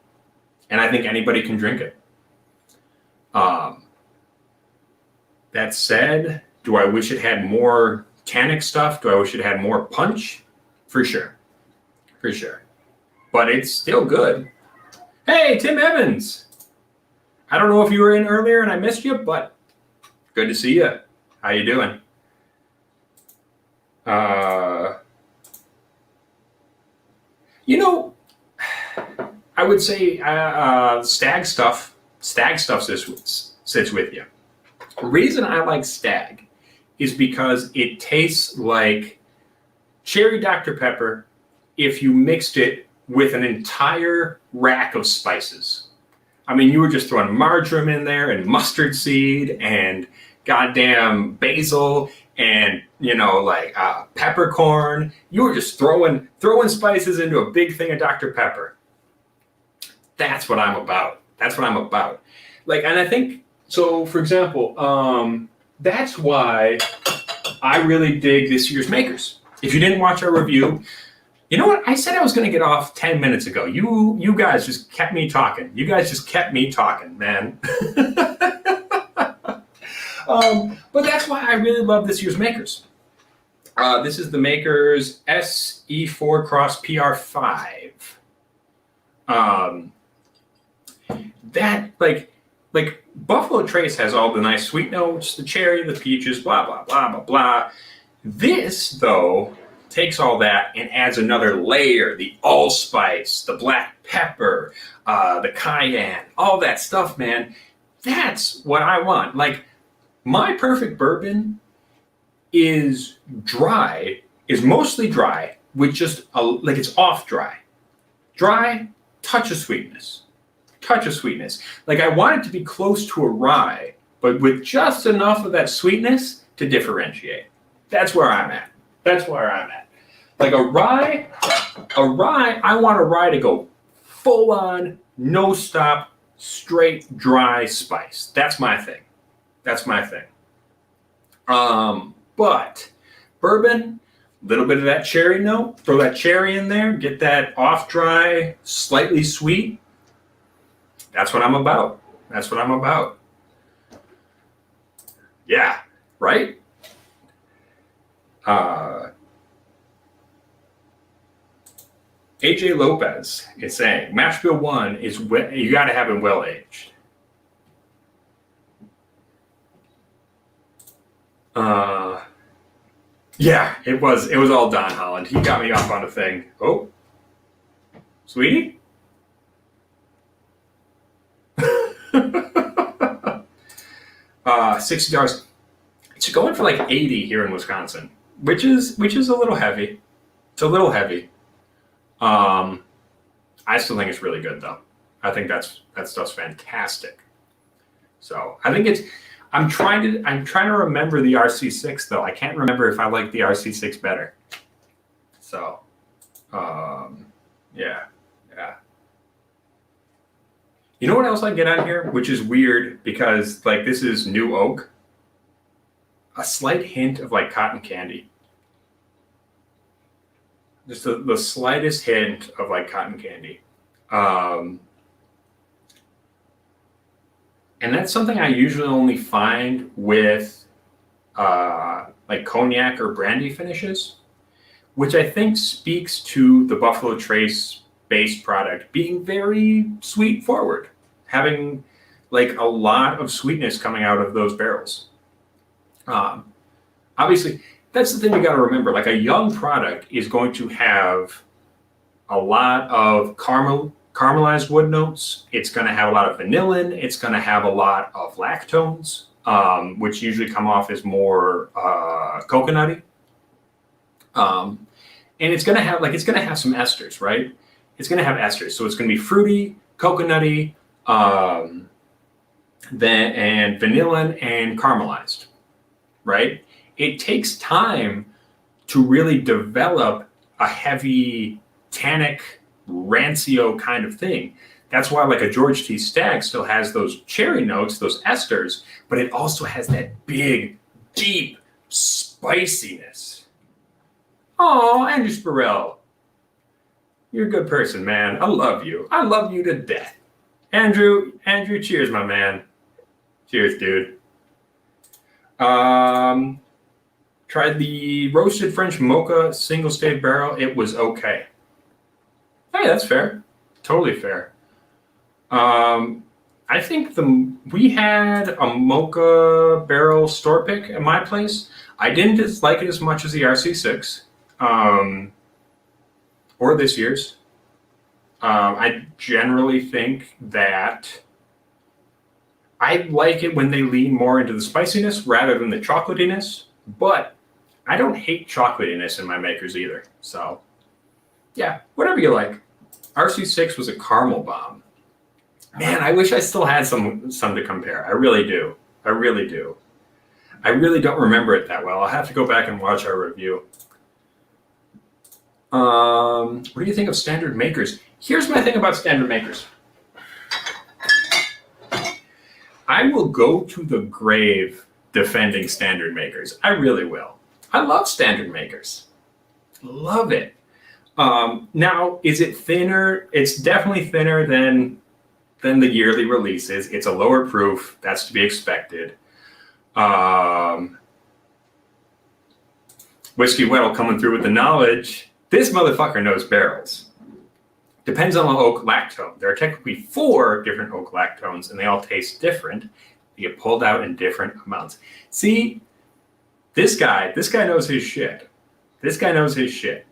Speaker 1: And I think anybody can drink it. That said, do I wish it had more tannic stuff? Do I wish it had more punch? For sure. But it's still good. Hey, Tim Evans. I don't know if you were in earlier and I missed you, but good to see you. How you doing? You know, I would say Stag stuff sits with you. The reason I like Stag is because it tastes like cherry Dr. Pepper if you mixed it with an entire rack of spices. I mean, you were just throwing marjoram in there and mustard seed and goddamn basil and, peppercorn. You were just throwing spices into a big thing of Dr. Pepper. That's what I'm about. Like, and I think, so for example, that's why I really dig this year's Makers. If you didn't watch our review, you know what? I said I was going to get off 10 minutes ago. You guys just kept me talking. Man. But that's why I really love this year's Makers. This is the Makers SE4 Cross PR5. That like Buffalo Trace has all the nice sweet notes, the cherry, the peaches, blah blah blah blah blah. This though takes all that and adds another layer: the allspice, the black pepper, the cayenne, all that stuff, man. That's what I want. Like my perfect bourbon is mostly dry with just it's off dry, touch of sweetness. Like I want it to be close to a rye, but with just enough of that sweetness to differentiate. That's where I'm at. Like a rye, I want a rye to go full on, no stop, straight dry spice. That's my thing. But bourbon, a little bit of that cherry note, throw that cherry in there, get that off dry, slightly sweet. That's what I'm about. Yeah, right? AJ Lopez is saying, Mash Bill 1 is you got to have it well aged. Yeah, it was all Don Holland. He got me off on a thing. Oh, sweetie? $60. It's going for like 80 here in Wisconsin, which is a little heavy. It's a little heavy. I still think it's really good though. I think that stuff's fantastic. So I think it's. I'm trying to remember the RC6 though. I can't remember if I like the RC6 better. So, yeah. You know what else I get on here, which is weird because like this is new oak. A slight hint of like cotton candy. Just the slightest hint of like cotton candy. And that's something I usually only find with like cognac or brandy finishes, which I think speaks to the Buffalo Trace base product being very sweet forward, having like a lot of sweetness coming out of those barrels. Obviously, that's the thing you got to remember. Like a young product is going to have a lot of caramelized wood notes. It's going to have a lot of vanillin. It's going to have a lot of lactones, which usually come off as more coconutty. And it's going to have some esters, right? It's going to have esters, so it's going to be fruity, coconutty, and vanillin and caramelized, right? It takes time to really develop a heavy tannic rancio kind of thing. That's why like a George T. Stagg still has those cherry notes, those esters, but it also has that big, deep spiciness. Oh, Andrew Spirell. You're a good person, man. I love you. I love you to death. Andrew, cheers, my man. Cheers, dude. Tried the roasted French mocha single stave barrel. It was okay. Hey, that's fair. Totally fair. I think we had a mocha barrel store pick at my place. I didn't dislike it as much as the RC6 or this year's. I generally think that I like it when they lean more into the spiciness rather than the chocolatiness, but I don't hate chocolatiness in my makers either. So, yeah, whatever you like. RC6 was a caramel bomb. Man, I wish I still had some to compare. I really do. I really don't remember it that well. I'll have to go back and watch our review. What do you think of standard makers? Here's my thing about standard makers. I will go to the grave defending standard makers. I really will. I love standard makers. Love it. Now, is it thinner? It's definitely thinner than the yearly releases. It's a lower proof. That's to be expected. Whiskey Weddle coming through with the knowledge. This motherfucker knows barrels. Depends on the oak lactone. There are technically 4 different oak lactones, and they all taste different. They get pulled out in different amounts. See, this guy knows his shit. This guy knows his shit.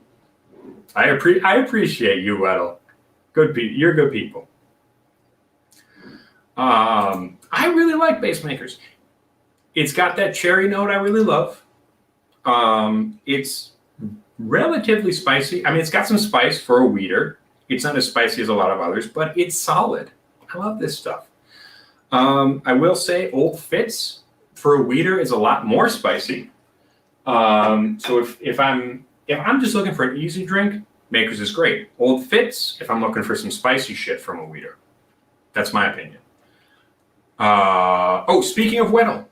Speaker 1: I appreciate you, Weddle. You're good people. I really like base makers. It's got that cherry note I really love. It's relatively spicy. I mean, it's got some spice for a wheater. It's not as spicy as a lot of others, but it's solid. I love this stuff. I will say Old Fitz for a wheater is a lot more spicy. So if I'm just looking for an easy drink, Makers is great. Old Fitz if I'm looking for some spicy shit from a wheater. That's my opinion. Speaking of Weddle,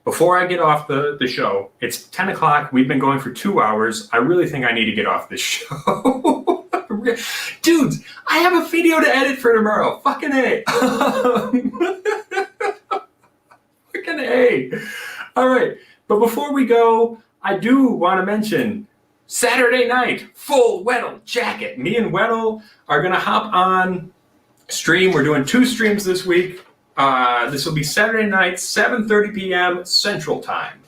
Speaker 1: before I get off the show, it's 10 o'clock. We've been going for 2 hours. I really think I need to get off this show. Dudes, I have a video to edit for tomorrow. Fucking A. Fucking A. All right. But before we go, I do want to mention Saturday night, full Weddle jacket. Me and Weddle are going to hop on stream. We're doing 2 streams this week. This will be Saturday night, 7:30 p.m. Central Time.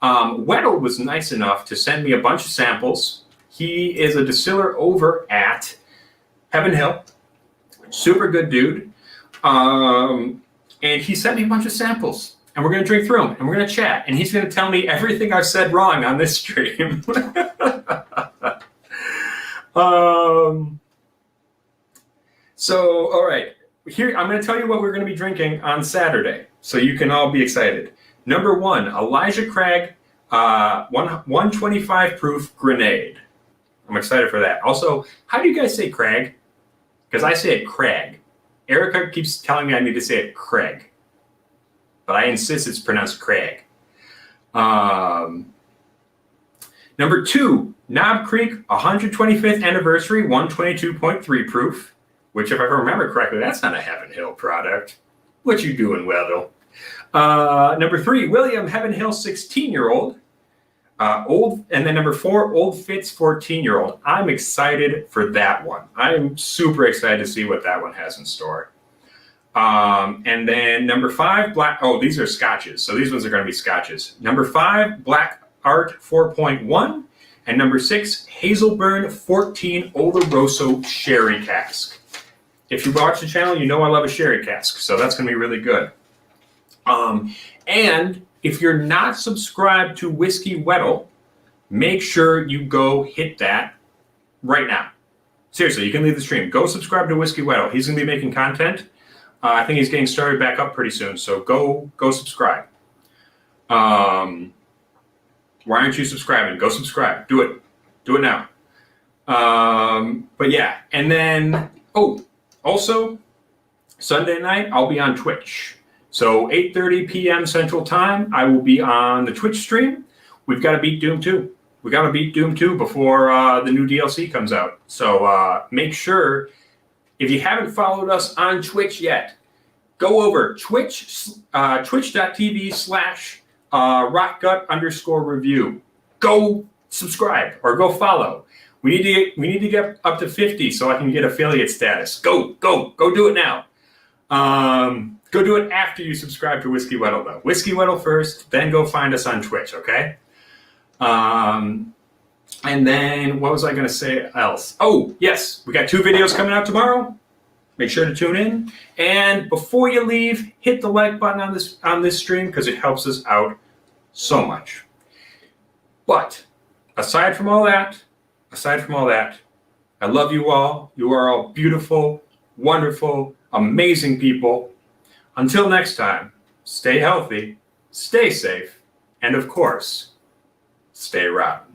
Speaker 1: Weddle was nice enough to send me a bunch of samples. He is a distiller over at Heaven Hill. Super good dude. And he sent me a bunch of samples. And we're going to drink through them. And we're going to chat. And he's going to tell me everything I've said wrong on this stream. So, all right. Here, I'm going to tell you what we're going to be drinking on Saturday. So you can all be excited. Number 1, Elijah Craig 125 proof grenade. I'm excited for that. Also, how do you guys say Craig? Because I say it Craig. Erica keeps telling me I need to say it Craig. But I insist it's pronounced Craig. Number 2, Knob Creek 125th anniversary 122.3 proof. Which, if I remember correctly, that's not a Heaven Hill product. What you doing, Weddle? Number 3, William Heaven Hill 16-year-old. And then number 4, Old Fitz 14-year-old. I'm excited for that one. I'm super excited to see what that one has in store. And then number 5, these are scotches. So these ones are going to be scotches. Number 5, Black Art 4.1. And number 6, Hazelburn 14 Oloroso Sherry Cask. If you watch the channel, you know I love a sherry cask. So that's going to be really good. And if you're not subscribed to Whiskey Weddle, make sure you go hit that right now. Seriously, you can leave the stream. Go subscribe to Whiskey Weddle. He's going to be making content. I think he's getting started back up pretty soon. So go subscribe. Why aren't you subscribing? Go subscribe. Do it. Do it now. But yeah. And then, also, Sunday night, I'll be on Twitch. So 8:30 p.m. Central Time, I will be on the Twitch stream. We've got to beat Doom 2. We got to beat Doom 2 before the new DLC comes out. So make sure, if you haven't followed us on Twitch yet, go over twitch.tv/rockgut_review. Go subscribe or go follow. We need to get up to 50 so I can get affiliate status. Go do it now. Go do it after you subscribe to Whiskey Weddle, though. Whiskey Weddle first, then go find us on Twitch, okay? And then what was I going to say else? Oh, yes, we got 2 videos coming out tomorrow. Make sure to tune in. And before you leave, hit the like button on this stream because it helps us out so much. But aside from all that, I love you all. You are all beautiful, wonderful, amazing people. Until next time, stay healthy, stay safe, and of course, stay rotten.